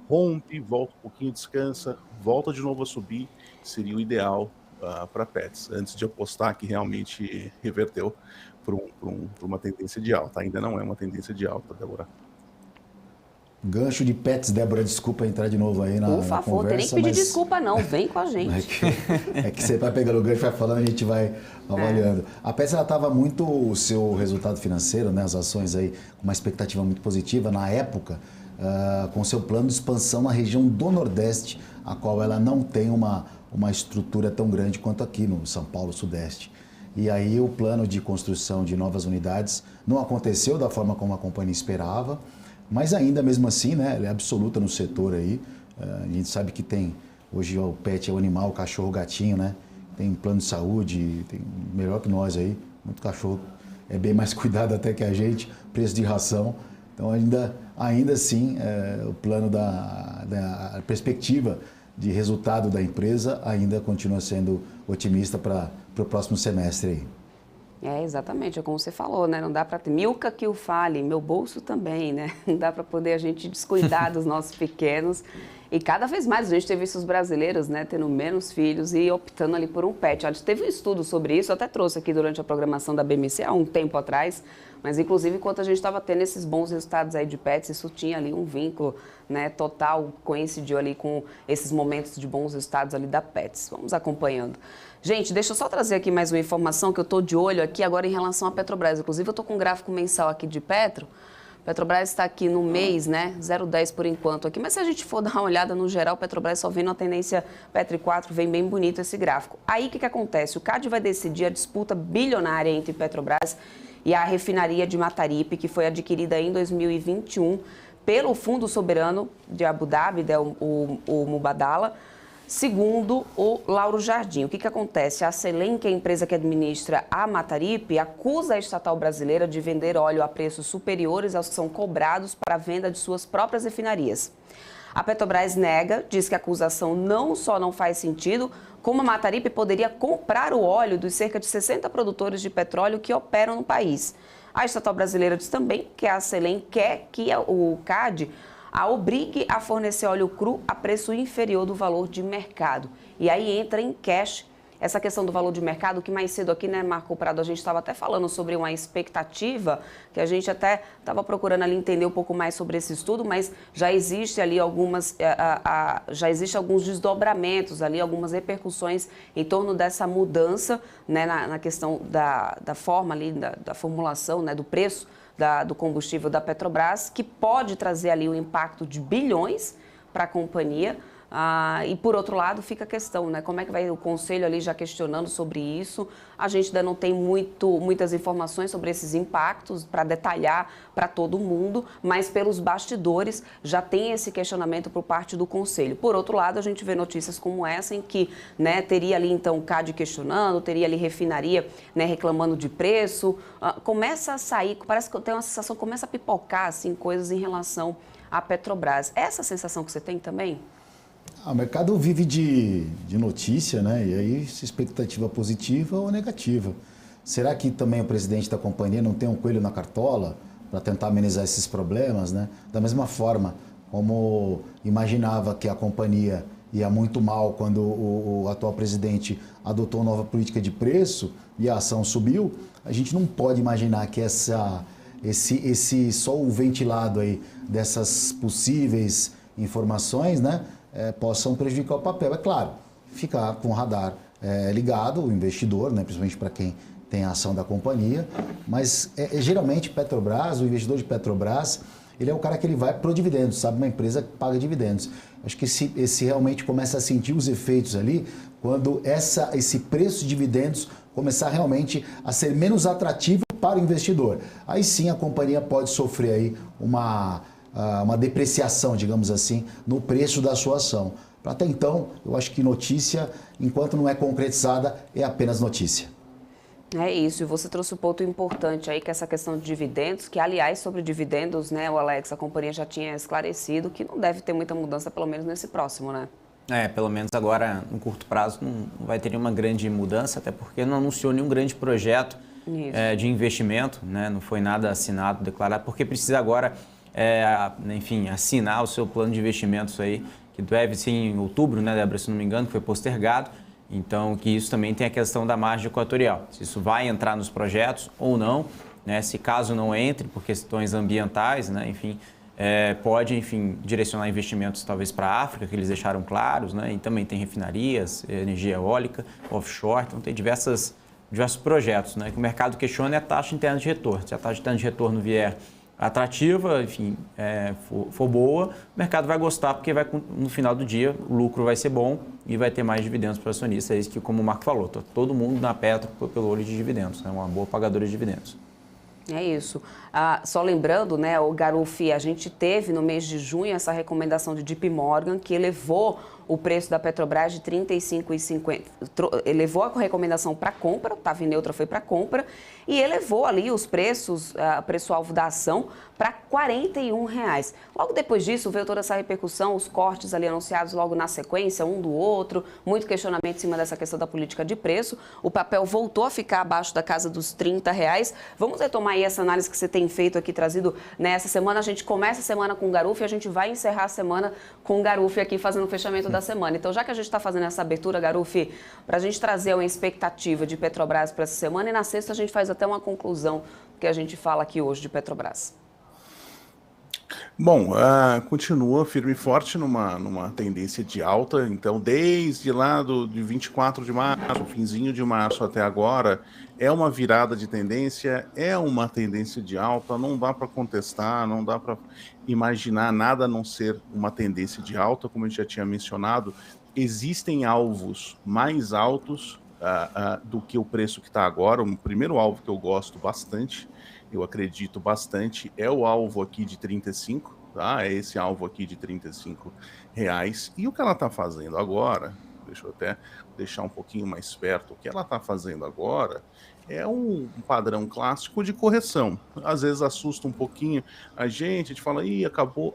[SPEAKER 4] rompe, volta um pouquinho, descansa, volta de novo a subir, seria o ideal para Pets, antes de apostar que realmente reverteu para uma tendência de alta. Ainda não é uma tendência de alta, Débora.
[SPEAKER 2] Gancho de Pets, Débora, desculpa entrar de novo aí na conversa.
[SPEAKER 1] Por favor, tem nem que pedir desculpa não, vem com a gente.
[SPEAKER 2] É que você vai pegando o gancho, vai falando, a gente vai avaliando. A Pets, ela estava muito, o seu resultado financeiro, né, as ações aí, com uma expectativa muito positiva na época, com seu plano de expansão na região do Nordeste, a qual ela não tem uma estrutura tão grande quanto aqui no São Paulo, Sudeste. E aí o plano de construção de novas unidades não aconteceu da forma como a companhia esperava, mas ainda mesmo assim, né, ela é absoluta no setor aí. A gente sabe que tem, hoje o pet é o animal, o cachorro, o gatinho, né? Tem plano de saúde, tem melhor que nós aí. Muito cachorro é bem mais cuidado até que a gente, preço de ração. Então ainda assim, o plano da perspectiva de resultado da empresa ainda continua sendo otimista para o próximo semestre aí.
[SPEAKER 1] Exatamente, é como você falou, né? Não dá para ter Milka que o fale, meu bolso também, né? Não dá para poder a gente descuidar dos nossos pequenos. E cada vez mais a gente tem visto os brasileiros, né, tendo menos filhos e optando ali por um pet. A gente teve um estudo sobre isso, eu até trouxe aqui durante a programação da BMC há um tempo atrás, mas inclusive enquanto a gente estava tendo esses bons resultados aí de pets, isso tinha ali um vínculo, né, total, coincidiu ali com esses momentos de bons resultados ali da Pets. Vamos acompanhando. Gente, deixa eu só trazer aqui mais uma informação que eu estou de olho aqui agora em relação à Petrobras. Inclusive eu estou com um gráfico mensal aqui de Petro. Petrobras está aqui no mês, né, 0,10 por enquanto aqui, mas se a gente for dar uma olhada no geral, Petrobras só vem na tendência Petro 4, vem bem bonito esse gráfico. Aí o que acontece? O CAD vai decidir a disputa bilionária entre Petrobras e a refinaria de Mataripe, que foi adquirida em 2021 pelo Fundo Soberano de Abu Dhabi, o Mubadala, segundo o Lauro Jardim. O que acontece? A Selem, que é a empresa que administra a Mataripe, acusa a estatal brasileira de vender óleo a preços superiores aos que são cobrados para a venda de suas próprias refinarias. A Petrobras nega, diz que a acusação não só não faz sentido, como a Mataripe poderia comprar o óleo dos cerca de 60 produtores de petróleo que operam no país. A estatal brasileira diz também que a Selem quer que o CAD a obrigue a fornecer óleo cru a preço inferior do valor de mercado. E aí entra em cash essa questão do valor de mercado, que mais cedo aqui, né, Marco Prado, a gente estava até falando sobre uma expectativa, que a gente até estava procurando ali entender um pouco mais sobre esse estudo, mas já existe ali já existe alguns desdobramentos ali, algumas repercussões em torno dessa mudança, né, na questão da forma ali, da formulação, né, do preço do combustível da Petrobras, que pode trazer ali um impacto de bilhões para a companhia. E, por outro lado, fica a questão, né? Como é que vai o Conselho ali já questionando sobre isso? A gente ainda não tem muitas informações sobre esses impactos para detalhar para todo mundo, mas pelos bastidores já tem esse questionamento por parte do Conselho. Por outro lado, a gente vê notícias como essa em que, né, teria ali então o CAD questionando, teria ali refinaria, né, reclamando de preço. Começa a sair, parece que eu tenho uma sensação, começa a pipocar assim, coisas em relação à Petrobras. Essa sensação que você tem também?
[SPEAKER 2] O mercado vive de notícia, né? E aí, se expectativa positiva ou negativa. Será que também o presidente da companhia não tem um coelho na cartola para tentar amenizar esses problemas, né? Da mesma forma como imaginava que a companhia ia muito mal quando o atual presidente adotou nova política de preço e a ação subiu, a gente não pode imaginar que esse só o ventilado aí dessas possíveis informações, né, possam prejudicar o papel. É claro, ficar com o radar ligado, o investidor, né, principalmente para quem tem a ação da companhia, mas geralmente Petrobras, o investidor de Petrobras, ele é o cara que ele vai pro dividendos, sabe? Uma empresa que paga dividendos. Acho que esse realmente começa a sentir os efeitos ali quando esse preço de dividendos começar realmente a ser menos atrativo para o investidor. Aí sim a companhia pode sofrer aí uma depreciação, digamos assim, no preço da sua ação. Até então, eu acho que notícia, enquanto não é concretizada, é apenas notícia.
[SPEAKER 1] É isso, e você trouxe um ponto importante aí, que é essa questão de dividendos, que aliás, sobre dividendos, né, o Alex, a companhia já tinha esclarecido que não deve ter muita mudança, pelo menos nesse próximo, né?
[SPEAKER 3] Pelo menos agora, no curto prazo, não vai ter nenhuma grande mudança, até porque não anunciou nenhum grande projeto de investimento, né? Não foi nada assinado, declarado, porque precisa agora, enfim, assinar o seu plano de investimentos aí, que deve ser em outubro, né, Débora, se não me engano, que foi postergado. Então, que isso também tem a questão da margem equatorial, se isso vai entrar nos projetos ou não, né? Se caso não entre, por questões ambientais, né? Enfim, pode, enfim, direcionar investimentos talvez para a África, que eles deixaram claros, né? E também tem refinarias, energia eólica, offshore, então tem diversos projetos, né? Que o mercado questiona é a taxa interna de retorno. Se a taxa interna de retorno vier atrativa, enfim, for boa, o mercado vai gostar, porque no final do dia o lucro vai ser bom e vai ter mais dividendos para o acionista. É isso que, como o Marco falou, tá todo mundo na Petro pelo olho de dividendos, né? Uma boa pagadora de dividendos.
[SPEAKER 1] É isso. Só lembrando, né, o Garufi, a gente teve no mês de junho essa recomendação de JP Morgan, que elevou o preço da Petrobras de R$ 35,50, elevou a recomendação para compra, estava em neutra, foi para compra, e elevou ali os preços, preço-alvo da ação, para R$ 41. Logo depois disso, veio toda essa repercussão, os cortes ali anunciados logo na sequência, um do outro, muito questionamento em cima dessa questão da política de preço. O papel voltou a ficar abaixo da casa dos R$ 30. Vamos retomar aí essa análise que você tem feito aqui, trazido nessa semana. A gente começa a semana com o Garufi e a gente vai encerrar a semana com o Garufi aqui, fazendo o fechamento da semana. Então, já que a gente está fazendo essa abertura, Garufi, para a gente trazer uma expectativa de Petrobras para essa semana, e na sexta a gente faz até uma conclusão do que a gente fala aqui hoje de Petrobras.
[SPEAKER 4] Bom, continua firme e forte numa tendência de alta, então desde lá de 24 de março, finzinho de março até agora, é uma virada de tendência, é uma tendência de alta, não dá para contestar, não dá para imaginar nada a não ser uma tendência de alta, como eu já tinha mencionado, existem alvos mais altos do que o preço que está agora. O primeiro alvo que eu gosto bastante, eu acredito bastante, é o alvo aqui de 35, tá? É esse alvo aqui de R$35. E o que ela está fazendo agora, deixa eu até deixar um pouquinho mais perto, o que ela está fazendo agora é um padrão clássico de correção. Às vezes assusta um pouquinho a gente fala, ih, acabou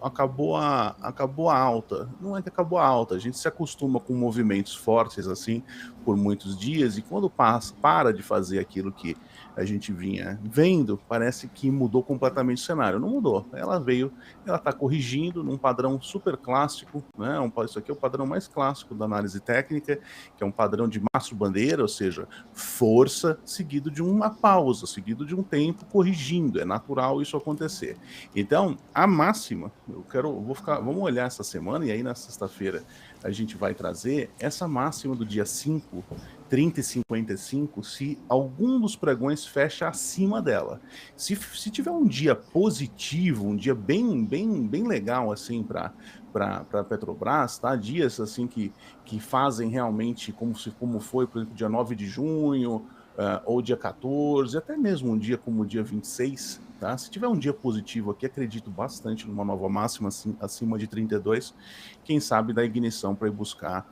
[SPEAKER 4] a alta. Não é que acabou a alta, a gente se acostuma com movimentos fortes assim por muitos dias, e quando para de fazer aquilo que a gente vinha vendo, parece que mudou completamente o cenário. Não mudou, ela está corrigindo num padrão super clássico, né? Isso aqui é o padrão mais clássico da análise técnica, que é um padrão de mastro-bandeira, ou seja, força seguido de uma pausa, seguido de um tempo corrigindo. É natural isso acontecer. Então, a máxima, vamos olhar essa semana, e aí na sexta-feira a gente vai trazer essa máxima do dia 5, 30,55, se algum dos pregões fecha acima dela. Se tiver um dia positivo, um dia bem legal assim para Petrobras, tá? Dias assim que fazem realmente como foi, por exemplo, dia 9 de junho, ou dia 14, até mesmo um dia como o dia 26, tá? Se tiver um dia positivo aqui, acredito bastante numa nova máxima assim, acima de 32, quem sabe da ignição para ir buscar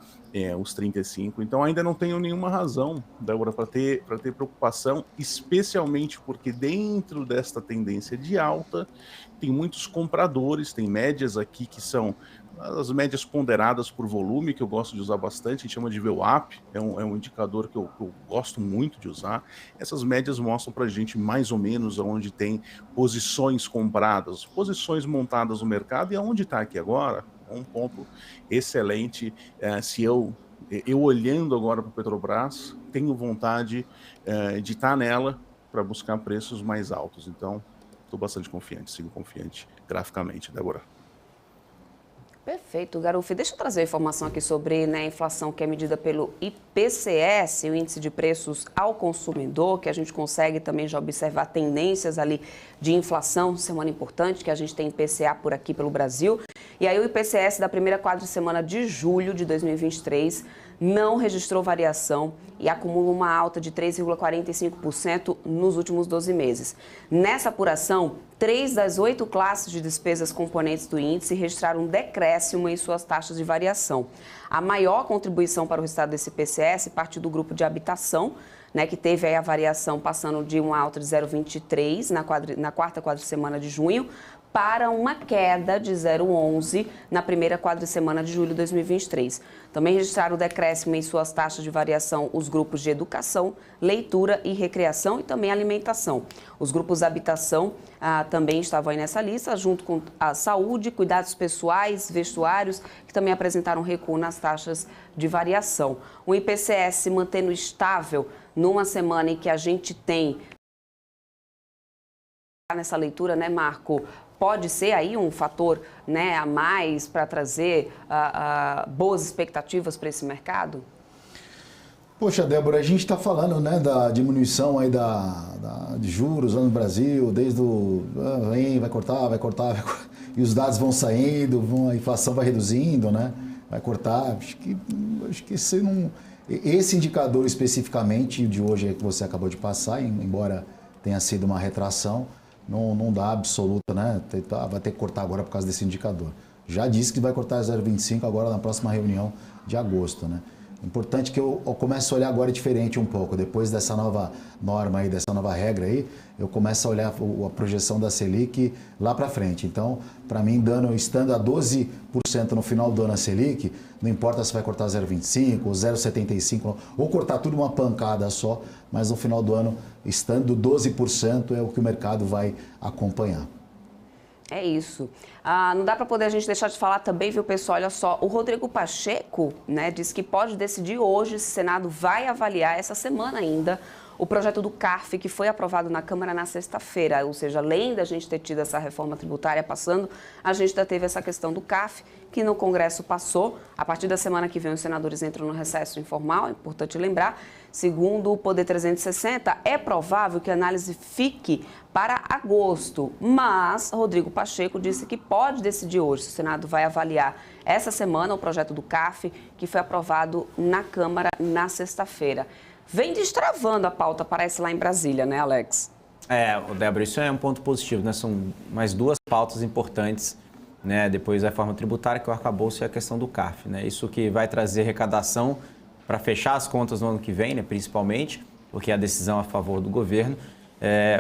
[SPEAKER 4] os 35. Então ainda não tenho nenhuma razão, Débora, para ter preocupação, especialmente porque dentro desta tendência de alta tem muitos compradores, tem médias aqui que são as médias ponderadas por volume, que eu gosto de usar bastante, a gente chama de VWAP, é um indicador que eu gosto muito de usar. Essas médias mostram para a gente mais ou menos onde tem posições compradas, posições montadas no mercado, e aonde está aqui agora, um ponto excelente. Se eu olhando agora para a Petrobras, tenho vontade de estar nela para buscar preços mais altos. Então, estou bastante confiante, sigo confiante graficamente, Débora.
[SPEAKER 1] Perfeito, Garufi. Deixa eu trazer a informação aqui sobre, né, a inflação que é medida pelo IPCS, o Índice de Preços ao Consumidor, que a gente consegue também já observar tendências ali de inflação, semana importante, que a gente tem IPCA por aqui pelo Brasil. E aí o IPCS da primeira quadricemana de julho de 2023 não registrou variação e acumula uma alta de 3,45% nos últimos 12 meses. Nessa apuração, 3 das 8 classes de despesas componentes do índice registraram um decréscimo em suas taxas de variação. A maior contribuição para o resultado desse IPCS partiu do grupo de habitação, né, que teve aí a variação passando de uma alta de 0,23 na quarta quadricemana de junho, para uma queda de 0,11 na primeira quadricemana de julho de 2023. Também registraram o decréscimo em suas taxas de variação os grupos de educação, leitura e recreação e também alimentação. Os grupos habitação também estavam aí nessa lista, junto com a saúde, cuidados pessoais, vestuários, que também apresentaram recuo nas taxas de variação. O IPCS se mantendo estável numa semana em que a gente tem nessa leitura, né, Marco? Pode ser aí um fator, né, a mais para trazer boas expectativas para esse mercado?
[SPEAKER 2] Poxa, Débora, a gente está falando, né, da diminuição aí de juros no Brasil, desde vai cortar, e os dados vão saindo, a inflação vai reduzindo, né, vai cortar. Acho que esse indicador especificamente de hoje que você acabou de passar, embora tenha sido uma retração, não dá absoluta, né? Vai ter que cortar agora por causa desse indicador. Já disse que vai cortar 0,25 agora na próxima reunião de agosto, né? Importante que eu comece a olhar agora diferente um pouco. Depois dessa nova norma aí, dessa nova regra aí, eu começo a olhar a projeção da Selic lá para frente. Então, para mim, estando a 12% no final do ano a Selic, não importa se vai cortar 0,25 ou 0,75 ou cortar tudo uma pancada só, mas no final do ano, estando 12% é o que o mercado vai acompanhar.
[SPEAKER 1] É isso. Não dá para poder a gente deixar de falar também, viu, pessoal? Olha só, o Rodrigo Pacheco, né, disse que pode decidir hoje se o Senado vai avaliar essa semana ainda o projeto do CARF, que foi aprovado na Câmara na sexta-feira. Ou seja, além da gente ter tido essa reforma tributária passando, a gente ainda teve essa questão do CARF, que no Congresso passou. A partir da semana que vem, os senadores entram no recesso informal, é importante lembrar. Segundo o Poder 360, é provável que a análise fique para agosto, mas Rodrigo Pacheco disse que pode decidir hoje se o Senado vai avaliar essa semana o projeto do CARF, que foi aprovado na Câmara na sexta-feira. Vem destravando a pauta, parece, lá em Brasília, né, Alex?
[SPEAKER 3] Débora, isso é um ponto positivo, né? São mais duas pautas importantes, né? Depois da reforma tributária, que é o arcabouço e a questão do CARF, né? Isso que vai trazer arrecadação para fechar as contas no ano que vem, né? Principalmente, porque é a decisão a favor do governo.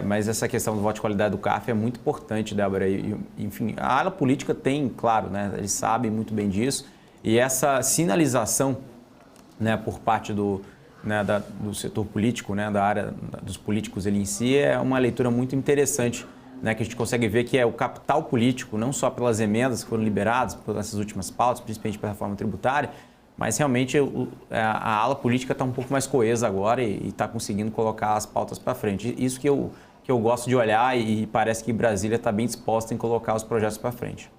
[SPEAKER 3] Mas essa questão do voto de qualidade do CARF é muito importante, Débora. Enfim, a ala política tem, claro, né? Eles sabem muito bem disso. E essa sinalização, né, por parte do setor político, né, da área dos políticos ele em si, é uma leitura muito interessante, né, que a gente consegue ver que é o capital político, não só pelas emendas que foram liberadas por essas últimas pautas, principalmente pela reforma tributária, mas realmente a ala política está um pouco mais coesa agora e está conseguindo colocar as pautas para frente. Isso que eu gosto de olhar e parece que Brasília está bem disposta em colocar os projetos para frente.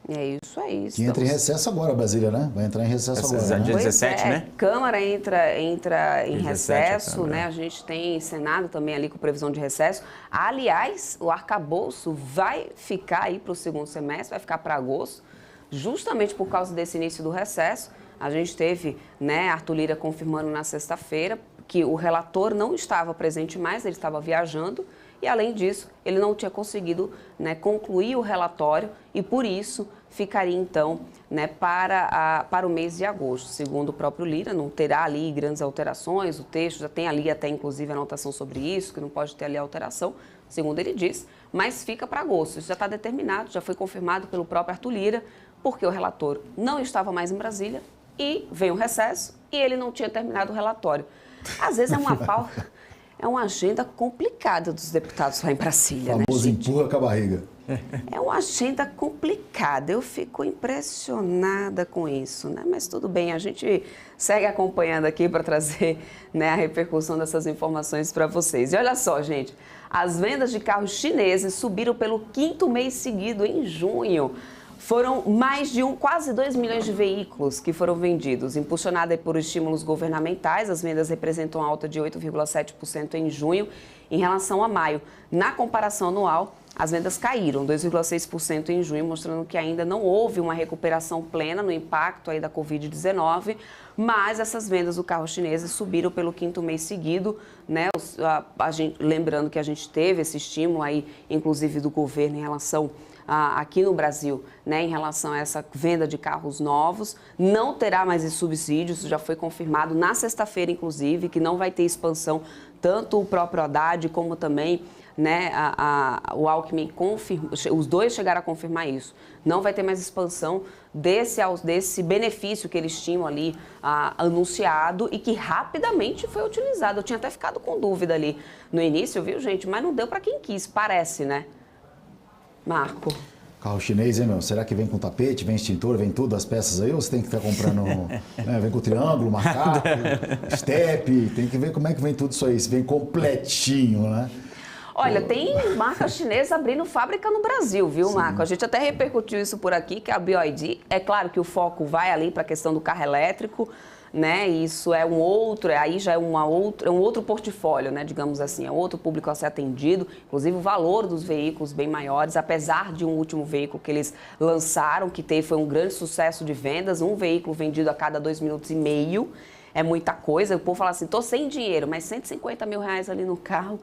[SPEAKER 1] É isso.
[SPEAKER 2] Que entra em recesso agora, Brasília, né? Vai entrar em recesso agora, né?
[SPEAKER 3] Dia 17, né?
[SPEAKER 1] Câmara entra em
[SPEAKER 3] 17,
[SPEAKER 1] recesso, né? A gente tem Senado também ali com previsão de recesso. Aliás, o arcabouço vai ficar aí para o segundo semestre, vai ficar para agosto, justamente por causa desse início do recesso. A gente teve, né, Arthur Lira confirmando na sexta-feira que o relator não estava presente mais, ele estava viajando. E, além disso, ele não tinha conseguido, né, concluir o relatório e, por isso, ficaria, então, né, para o mês de agosto. Segundo o próprio Lira, não terá ali grandes alterações, o texto já tem ali até, inclusive, anotação sobre isso, que não pode ter ali alteração, segundo ele diz, mas fica para agosto. Isso já está determinado, já foi confirmado pelo próprio Arthur Lira, porque o relator não estava mais em Brasília e veio um recesso e ele não tinha terminado o relatório. Às vezes é uma pauta... É uma agenda complicada dos deputados lá em Brasília, né, gente?
[SPEAKER 2] O famoso empurra com a barriga.
[SPEAKER 1] É uma agenda complicada. Eu fico impressionada com isso, né? Mas tudo bem, a gente segue acompanhando aqui para trazer, né, a repercussão dessas informações para vocês. E olha só, gente, as vendas de carros chineses subiram pelo 5º mês seguido em junho. Foram mais de quase 2 milhões de veículos que foram vendidos. Impulsionada por estímulos governamentais, as vendas representam alta de 8,7% em junho em relação a maio. Na comparação anual, as vendas caíram 2,6% em junho, mostrando que ainda não houve uma recuperação plena no impacto aí da Covid-19, mas essas vendas do carro chinês subiram pelo 5º mês seguido, né? Lembrando que a gente teve esse estímulo aí, inclusive do governo, em relação aqui no Brasil, né, em relação a essa venda de carros novos. Não terá mais esse subsídio, isso já foi confirmado na sexta-feira, inclusive, que não vai ter expansão, tanto o próprio Haddad como também, né, o Alckmin confirmou, os dois chegaram a confirmar isso. Não vai ter mais expansão desse benefício que eles tinham ali anunciado e que rapidamente foi utilizado. Eu tinha até ficado com dúvida ali no início, viu, gente? Mas não deu para quem quis, parece, né? Marco.
[SPEAKER 2] Carro chinês, hein, meu? Será que vem com tapete, vem extintor, vem tudo, as peças aí? Ou você tem que estar comprando, né? Vem com triângulo, macaco, step, tem que ver como é que vem tudo isso aí, se vem completinho, né?
[SPEAKER 1] Olha, tem marca chinesa abrindo fábrica no Brasil, viu, Marco? A gente até repercutiu isso por aqui, que é a BYD. É claro que o foco vai ali para a questão do carro elétrico, né? Isso é um outro, aí já é um outro portfólio, né? Digamos assim, é outro público a ser atendido. Inclusive o valor dos veículos bem maiores, apesar de um último veículo que eles lançaram, que foi um grande sucesso de vendas, um veículo vendido a cada 2,5 minutos. É muita coisa. O povo fala assim, tô sem dinheiro, mas 150 mil reais ali no carro,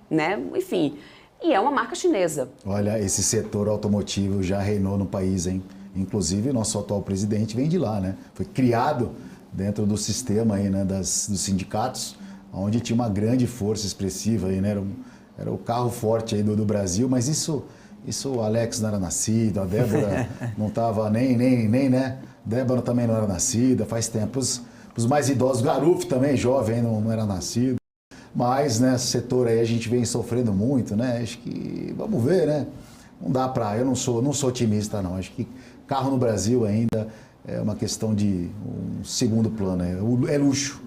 [SPEAKER 1] né? Enfim, e é uma marca chinesa.
[SPEAKER 2] Olha, esse setor automotivo já reinou no país, hein? Inclusive, o nosso atual presidente vem de lá, né? Foi criado dentro do sistema aí, né, dos sindicatos, onde tinha uma grande força expressiva aí, né? Era o carro forte aí do Brasil, mas isso o Alex não era nascido, a Débora não estava nem, né? Débora também não era nascida, faz tempo. Os mais idosos, Garuf também, jovem, não era nascido. Mas, né, esse setor aí a gente vem sofrendo muito, né? Acho que, vamos ver, né? Não dá pra, eu não sou otimista, não. Acho que carro no Brasil ainda é uma questão de um segundo plano, é luxo.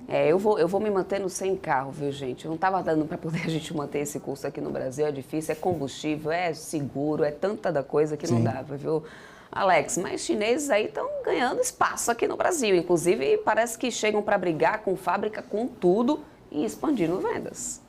[SPEAKER 1] Eu vou me mantendo sem carro, viu, gente? Eu não estava dando para poder a gente manter esse curso aqui no Brasil, é difícil, é combustível, é seguro, é tanta da coisa que não dava, viu? Alex, mas chineses aí estão ganhando espaço aqui no Brasil, inclusive parece que chegam para brigar com fábrica, com tudo, e expandindo vendas.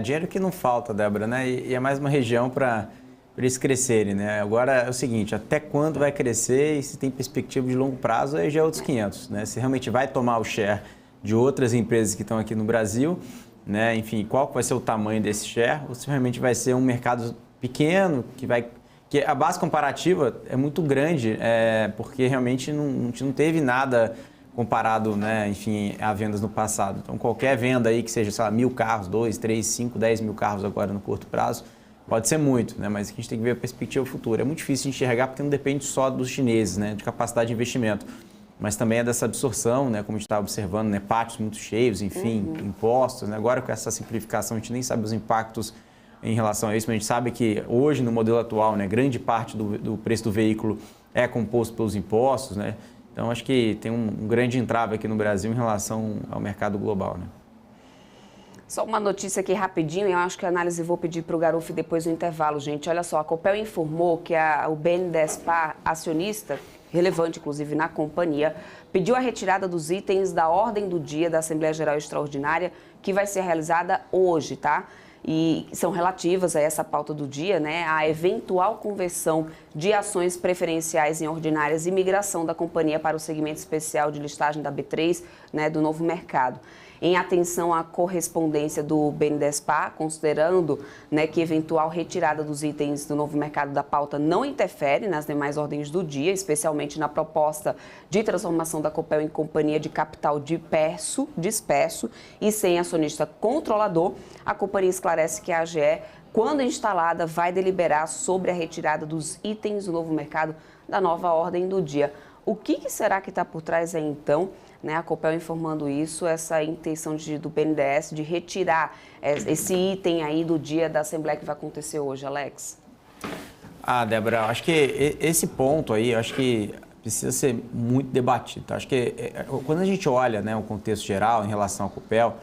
[SPEAKER 3] Dinheiro que não falta, Débora, né? E é mais uma região para eles crescerem, né? Agora é o seguinte, até quando vai crescer e se tem perspectiva de longo prazo, aí já é outros 500, né? Se realmente vai tomar o share de outras empresas que estão aqui no Brasil, né? Enfim, qual vai ser o tamanho desse share? Ou se realmente vai ser um mercado pequeno, que a base comparativa é muito grande, porque realmente a gente não teve nada comparado, né, enfim, a vendas no passado. Então, qualquer venda aí que seja, sei lá, 1.000 carros, 2, 3, 5, 10 mil carros agora no curto prazo, pode ser muito, né, mas a gente tem que ver a perspectiva futura. É muito difícil de enxergar porque não depende só dos chineses, né, de capacidade de investimento, mas também é dessa absorção, né, como a gente está observando, né, pátios muito cheios, enfim, impostos, né, agora com essa simplificação a gente nem sabe os impactos em relação a isso, mas a gente sabe que hoje no modelo atual, né, grande parte do preço do veículo é composto pelos impostos, né. Então, acho que tem um grande entrave aqui no Brasil em relação ao mercado global, né?
[SPEAKER 1] Só uma notícia aqui rapidinho, eu acho que a análise vou pedir para o Garuf depois do intervalo, gente. Olha só, a Copel informou que o BNDES-PAR, acionista, relevante inclusive na companhia, pediu a retirada dos itens da ordem do dia da Assembleia Geral Extraordinária, que vai ser realizada hoje, tá? E são relativas a essa pauta do dia, né, a eventual conversão de ações preferenciais em ordinárias e migração da companhia para o segmento especial de listagem da B3, né, do novo mercado. Em atenção à correspondência do BNDES-PAR, considerando, né, que eventual retirada dos itens do novo mercado da pauta não interfere nas demais ordens do dia, especialmente na proposta de transformação da Copel em companhia de capital disperso e sem acionista controlador, a companhia esclarece que a AGE, quando instalada, vai deliberar sobre a retirada dos itens do novo mercado da nova ordem do dia. O que será que está por trás aí, então? Né, a Copel informando isso, essa intenção do BNDES de retirar esse item aí do dia da Assembleia que vai acontecer hoje, Alex?
[SPEAKER 3] Débora, acho que esse ponto aí, acho que precisa ser muito debatido. Tá? Acho que quando a gente olha, né, o contexto geral em relação à Copel,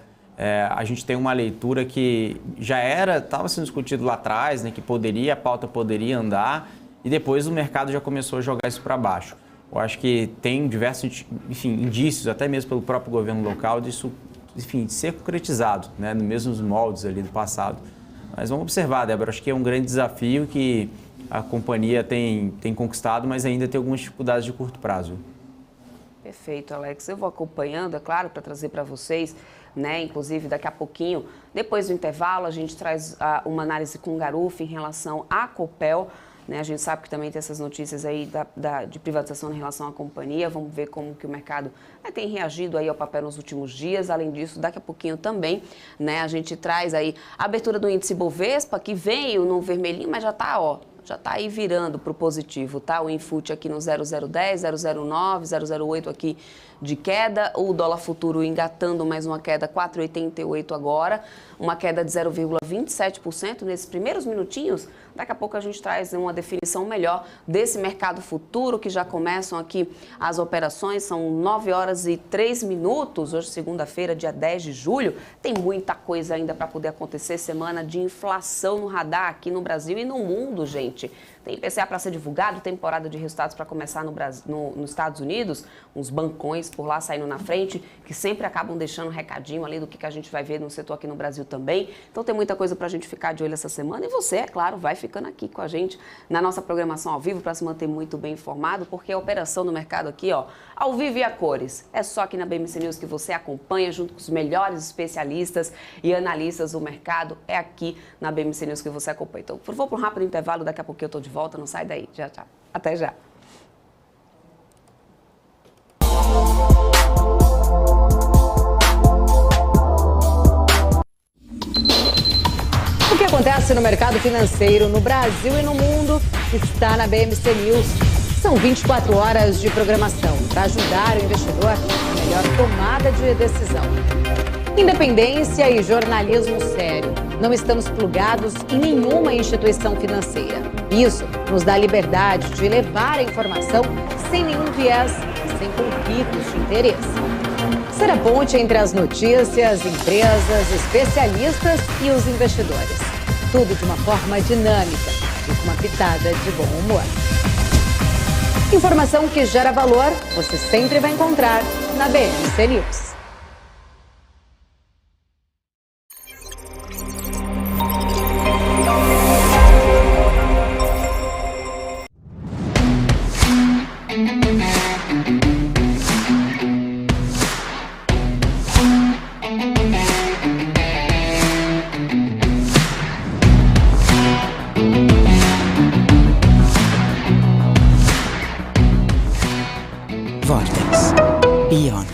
[SPEAKER 3] a gente tem uma leitura que já estava sendo discutido lá atrás, né, que a pauta poderia andar, e depois o mercado já começou a jogar isso para baixo. Eu acho que tem diversos, enfim, indícios, até mesmo pelo próprio governo local, disso, enfim, de ser concretizado, né, nos mesmos moldes ali do passado. Mas vamos observar, Débora, acho que é um grande desafio que a companhia tem conquistado, mas ainda tem algumas dificuldades de curto prazo.
[SPEAKER 1] Perfeito, Alex. Eu vou acompanhando, é claro, para trazer para vocês, né? Inclusive, daqui a pouquinho, depois do intervalo, a gente traz uma análise com o Garuf em relação à Copel, né? A gente sabe que também tem essas notícias aí de privatização em relação à companhia. Vamos ver como que o mercado tem reagido aí ao papel nos últimos dias. Além disso, daqui a pouquinho também, né, a gente traz aí a abertura do índice Bovespa, que veio no vermelhinho, mas já está aí virando para o positivo, tá? O Infut aqui no 0,010, 0,09, 0,08 aqui de queda. O dólar futuro engatando mais uma queda, 4,88 agora. Uma queda de 0,27% nesses primeiros minutinhos. Daqui a pouco a gente traz uma definição melhor desse mercado futuro, que já começam aqui as operações. São 9 horas e 3 minutos, hoje segunda-feira, dia 10 de julho. Tem muita coisa ainda para poder acontecer. Semana de inflação no radar aqui no Brasil e no mundo, gente. Tem IPCA para ser divulgado, temporada de resultados para começar nos Estados Unidos, uns bancões por lá saindo na frente, que sempre acabam deixando um recadinho ali do que a gente vai ver no setor aqui no Brasil também. Então tem muita coisa para a gente ficar de olho essa semana e você, é claro, vai ficando aqui com a gente na nossa programação ao vivo para se manter muito bem informado, porque a operação do mercado aqui, ó, ao vivo e a cores, é só aqui na BMC News que você acompanha junto com os melhores especialistas e analistas do mercado, é aqui na BMC News que você acompanha. Então, vou para um rápido intervalo, daqui a pouco eu estou de volta, não sai daí, já. Até já.
[SPEAKER 5] O que acontece no mercado financeiro no Brasil e no mundo está na BMC News. São 24 horas de programação para ajudar o investidor na melhor tomada de decisão. Independência e jornalismo sério. Não estamos plugados em nenhuma instituição financeira. Isso nos dá liberdade de levar a informação sem nenhum viés e sem conflitos de interesse. Ser a ponte entre as notícias, empresas, especialistas e os investidores. Tudo de uma forma dinâmica e com uma pitada de bom humor. Informação que gera valor, você sempre vai encontrar na BMC News.
[SPEAKER 6] Vortex Beyond.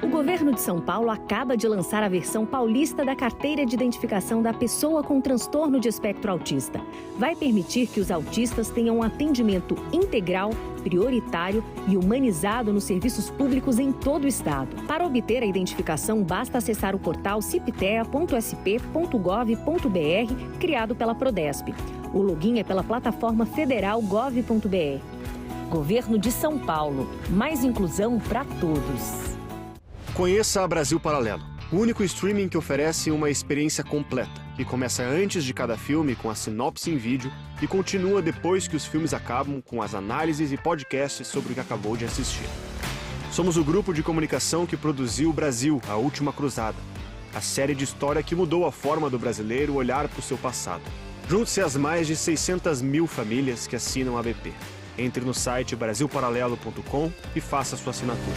[SPEAKER 11] O governo de São Paulo acaba de lançar a versão paulista da carteira de identificação da pessoa com transtorno de espectro autista. Vai permitir que os autistas tenham um atendimento integral, prioritário e humanizado nos serviços públicos em todo o estado. Para obter a identificação, basta acessar o portal ciptea.sp.gov.br, criado pela Prodesp. O login é pela plataforma federal gov.br. Governo de São Paulo. Mais inclusão para todos.
[SPEAKER 12] Conheça a Brasil Paralelo, o único streaming que oferece uma experiência completa, que começa antes de cada filme com a sinopse em vídeo e continua depois que os filmes acabam com as análises e podcasts sobre o que acabou de assistir. Somos o grupo de comunicação que produziu Brasil, a Última Cruzada, a série de história que mudou a forma do brasileiro olhar para o seu passado. Junte-se às mais de 600 mil famílias que assinam a BP. Entre no site brasilparalelo.com e faça sua assinatura.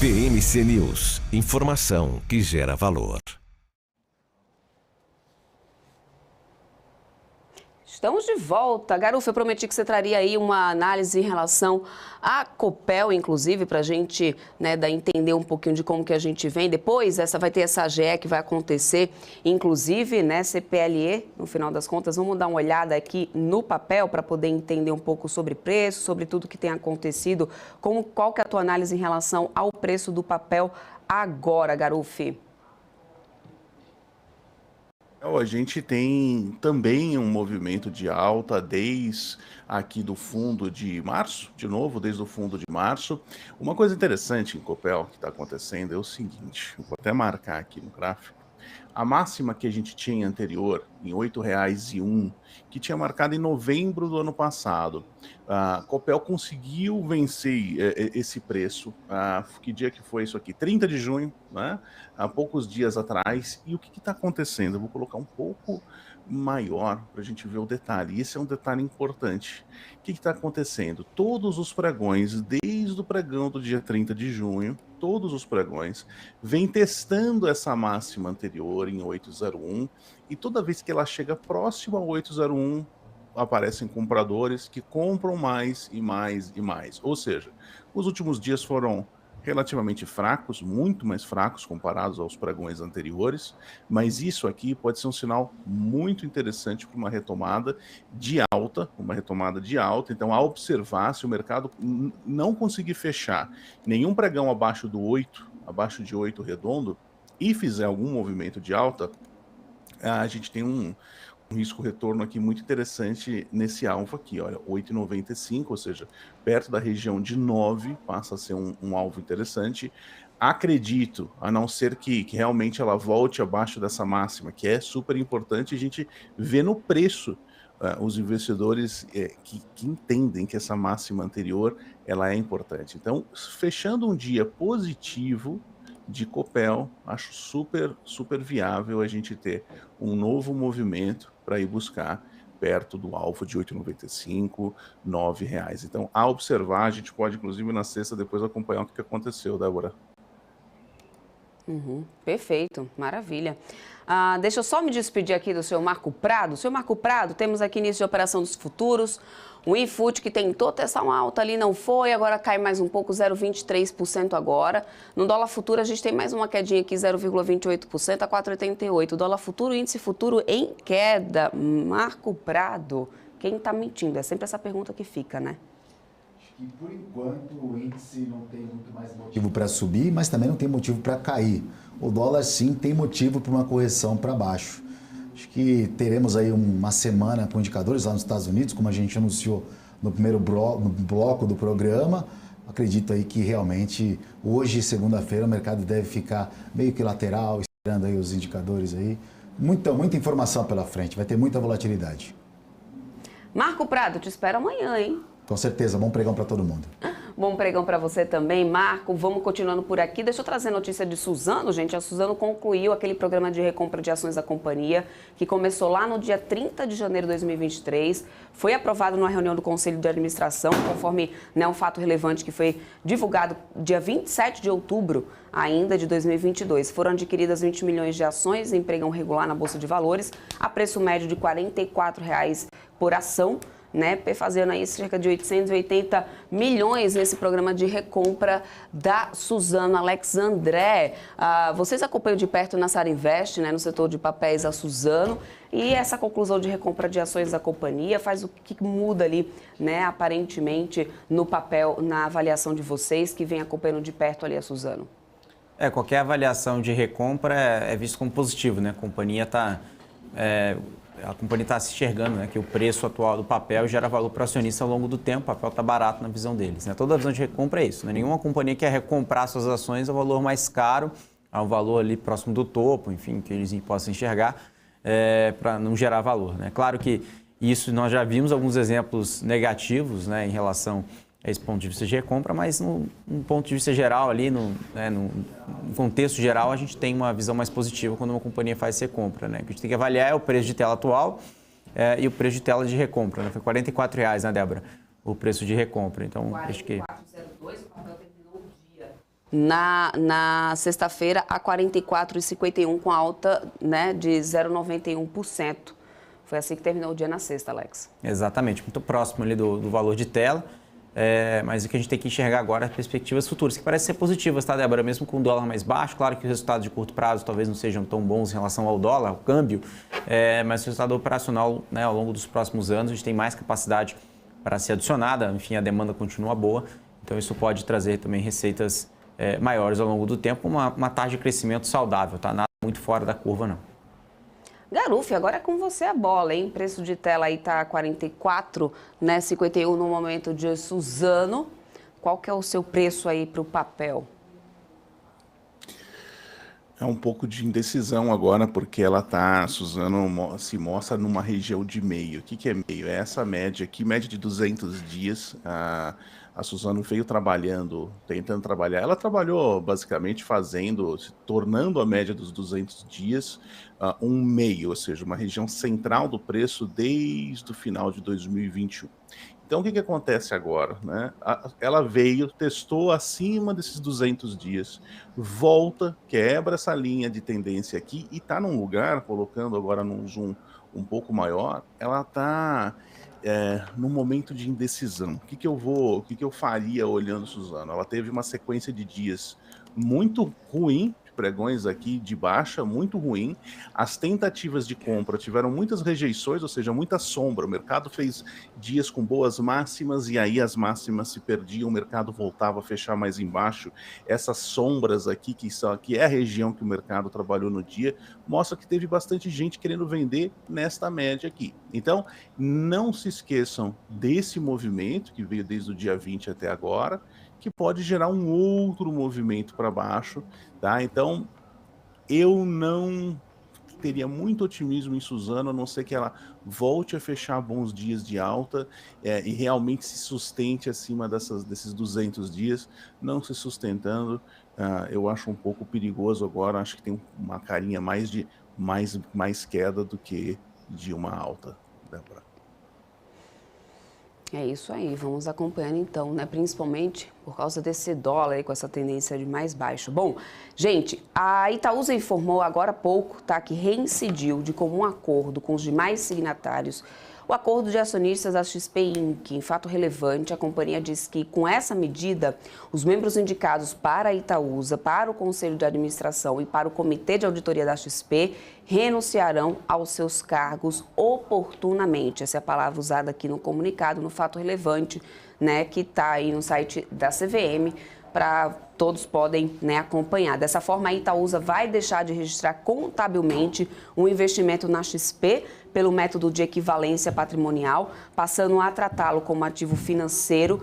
[SPEAKER 10] BMC News, informação que gera valor.
[SPEAKER 1] Estamos de volta. Garufo, eu prometi que você traria aí uma análise em relação à Copel, inclusive, para a gente, né, entender um pouquinho de como que a gente vem. Depois, vai ter essa AGE que vai acontecer, inclusive, né, CPLE, no final das contas. Vamos dar uma olhada aqui no papel para poder entender um pouco sobre preço, sobre tudo que tem acontecido. Qual que é a tua análise em relação ao preço do papel agora, Garufo?
[SPEAKER 4] A gente tem também um movimento de alta desde aqui do fundo de março, de novo, desde o fundo de março. Uma coisa interessante em Copel que está acontecendo é o seguinte, eu vou até marcar aqui no gráfico, A máxima que a gente tinha anterior, em R$ 8,01, que tinha marcado em novembro do ano passado, a Copel conseguiu vencer esse preço. Que dia que foi isso aqui? 30 de junho, né? Há poucos dias atrás. E o que está acontecendo? Eu vou colocar um pouco maior para a gente ver o detalhe. Esse é um detalhe importante. O que está acontecendo? Todos os pregões, desde o pregão do dia 30 de junho, todos os pregões vêm testando essa máxima anterior em 8,01, e toda vez que ela chega próxima ao 8,01, aparecem compradores que compram mais e mais e mais. Ou seja, os últimos dias foram relativamente fracos, muito mais fracos comparados aos pregões anteriores, mas isso aqui pode ser um sinal muito interessante para uma retomada de alta, então a observar se o mercado não conseguir fechar nenhum pregão abaixo de 8 redondo, e fizer algum movimento de alta, a gente tem um risco-retorno aqui muito interessante nesse alvo aqui, olha, 8,95, ou seja, perto da região de 9, passa a ser um alvo interessante. Acredito, a não ser que realmente ela volte abaixo dessa máxima, que é super importante, a gente vê no preço os investidores que entendem que essa máxima anterior ela é importante. Então, fechando um dia positivo de Copel, acho super viável a gente ter um novo movimento para ir buscar perto do alvo de 8,95, R$ 9. Então, a observar, a gente pode, inclusive, na sexta, depois acompanhar o que aconteceu, Débora.
[SPEAKER 1] Perfeito, maravilha. Deixa eu só me despedir aqui do seu Marco Prado. Seu Marco Prado, temos aqui início de operação dos futuros. O Infut, que tentou testar uma alta ali, não foi, agora cai mais um pouco, 0,23% agora. No dólar futuro, a gente tem mais uma quedinha aqui, 0,28% a 4,88. O dólar futuro, índice futuro em queda. Marco Prado, quem está mentindo? É sempre essa pergunta que fica, né?
[SPEAKER 2] E por enquanto o índice não tem muito mais motivo para subir, mas também não tem motivo para cair. O dólar sim tem motivo para uma correção para baixo. Acho que teremos aí uma semana com indicadores lá nos Estados Unidos, como a gente anunciou no primeiro bloco do programa. Acredito aí que realmente hoje, segunda-feira, o mercado deve ficar meio que lateral, esperando aí os indicadores aí. Muita informação pela frente, vai ter muita volatilidade.
[SPEAKER 1] Marco Prado, te espero amanhã, hein?
[SPEAKER 2] Com certeza, bom pregão para todo mundo.
[SPEAKER 1] Bom pregão para você também, Marco. Vamos continuando por aqui. Deixa eu trazer notícia de Suzano, gente. A Suzano concluiu aquele programa de recompra de ações da companhia, que começou lá no dia 30 de janeiro de 2023. Foi aprovado numa reunião do Conselho de Administração, conforme um fato relevante que foi divulgado dia 27 de outubro ainda de 2022. Foram adquiridas 20 milhões de ações em pregão regular na Bolsa de Valores, a preço médio de R$ 44,00 por ação, né, fazendo aí cerca de 880 milhões nesse programa de recompra da Suzano. Alex André, vocês acompanham de perto na Sarinvest, né, no setor de papéis a Suzano, e essa conclusão de recompra de ações da companhia faz o que muda ali, né, aparentemente no papel, na avaliação de vocês que vem acompanhando de perto ali a Suzano?
[SPEAKER 3] Qualquer avaliação de recompra é visto como positivo, né? A companhia está se enxergando, né, que o preço atual do papel gera valor para o acionista ao longo do tempo, o papel está barato na visão deles, né? Toda a visão de recompra é isso, né? Nenhuma companhia quer recomprar suas ações ao valor mais caro, ao valor ali próximo do topo, enfim, que eles possam enxergar, para não gerar valor, né? Claro que isso nós já vimos alguns exemplos negativos, né, em relação a esse ponto de vista de recompra, mas num ponto de vista geral ali, no contexto geral, a gente tem uma visão mais positiva quando uma companhia faz recompra, né? O que a gente tem que avaliar é o preço de tela atual e o preço de tela de recompra, né? Foi R$ 44,00, né, Débora? O preço de recompra. Então, acho que...
[SPEAKER 1] 44,02, o papel terminou o dia. Na sexta-feira, a 44,51, com alta, né, de 0,91%. Foi assim que terminou o dia na sexta, Alex.
[SPEAKER 3] Exatamente, muito próximo ali do valor de tela. Mas o que a gente tem que enxergar agora é as perspectivas futuras, que parecem ser positivas, tá, Débora? Mesmo com o dólar mais baixo, claro que os resultados de curto prazo talvez não sejam tão bons em relação ao dólar, ao câmbio, mas o resultado operacional, né, ao longo dos próximos anos, a gente tem mais capacidade para ser adicionada, enfim, a demanda continua boa, então isso pode trazer também receitas maiores ao longo do tempo, uma taxa de crescimento saudável, tá? Nada muito fora da curva, não.
[SPEAKER 1] Garuf, agora é com você a bola, hein? Preço de tela aí tá 44, né? 51 no momento de Suzano. Qual que é o seu preço aí para o papel?
[SPEAKER 4] É um pouco de indecisão agora, porque ela tá, Suzano se mostra numa região de meio. O que é meio? É essa média aqui, média de 200 dias. A Suzano veio trabalhando, tentando trabalhar. Ela trabalhou basicamente se tornando a média dos 200 dias um meio, ou seja, uma região central do preço desde o final de 2021. Então, o que acontece agora, né? Ela veio, testou acima desses 200 dias, volta, quebra essa linha de tendência aqui e está num lugar, colocando agora num zoom um pouco maior, ela está num momento de indecisão. O que eu faria olhando Suzano? Ela teve uma sequência de dias muito ruim, pregões aqui de baixa, muito ruim. As tentativas de compra tiveram muitas rejeições, ou seja, muita sombra. O mercado fez dias com boas máximas e aí as máximas se perdiam, o mercado voltava a fechar mais embaixo. Essas sombras aqui, que é a região que o mercado trabalhou no dia, mostra que teve bastante gente querendo vender nesta média aqui. Então, não se esqueçam desse movimento que veio desde o dia 20 até agora, que pode gerar um outro movimento para baixo, tá? Então, eu não teria muito otimismo em Suzano, a não ser que ela volte a fechar bons dias de alta e realmente se sustente acima desses 200 dias, não se sustentando, eu acho um pouco perigoso agora, acho que tem uma carinha mais de mais queda do que de uma alta, Débora.
[SPEAKER 1] É isso aí, vamos acompanhando então, né? Principalmente por causa desse dólar aí com essa tendência de mais baixo. Bom, gente, a Itaúsa informou agora há pouco, tá, que reincidiu de comum acordo com os demais signatários o acordo de acionistas da XP Inc. Em fato relevante, a companhia diz que com essa medida, os membros indicados para a Itaúsa, para o Conselho de Administração e para o Comitê de Auditoria da XP renunciarão aos seus cargos oportunamente. Essa é a palavra usada aqui no comunicado, no fato relevante, né, que está aí no site da CVM, para todos podem, né, acompanhar. Dessa forma, a Itaúsa vai deixar de registrar contabilmente um investimento na XP pelo método de equivalência patrimonial, passando a tratá-lo como ativo financeiro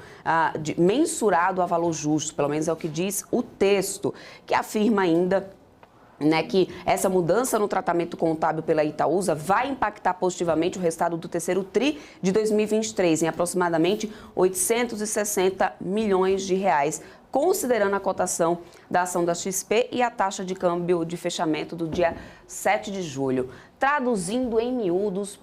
[SPEAKER 1] mensurado a valor justo, pelo menos é o que diz o texto, que afirma ainda, né, que essa mudança no tratamento contábil pela Itaúsa vai impactar positivamente o resultado do terceiro TRI de 2023 em aproximadamente 860 milhões de reais, considerando a cotação da ação da XP e a taxa de câmbio de fechamento do dia 7 de julho. Traduzindo em miúdos,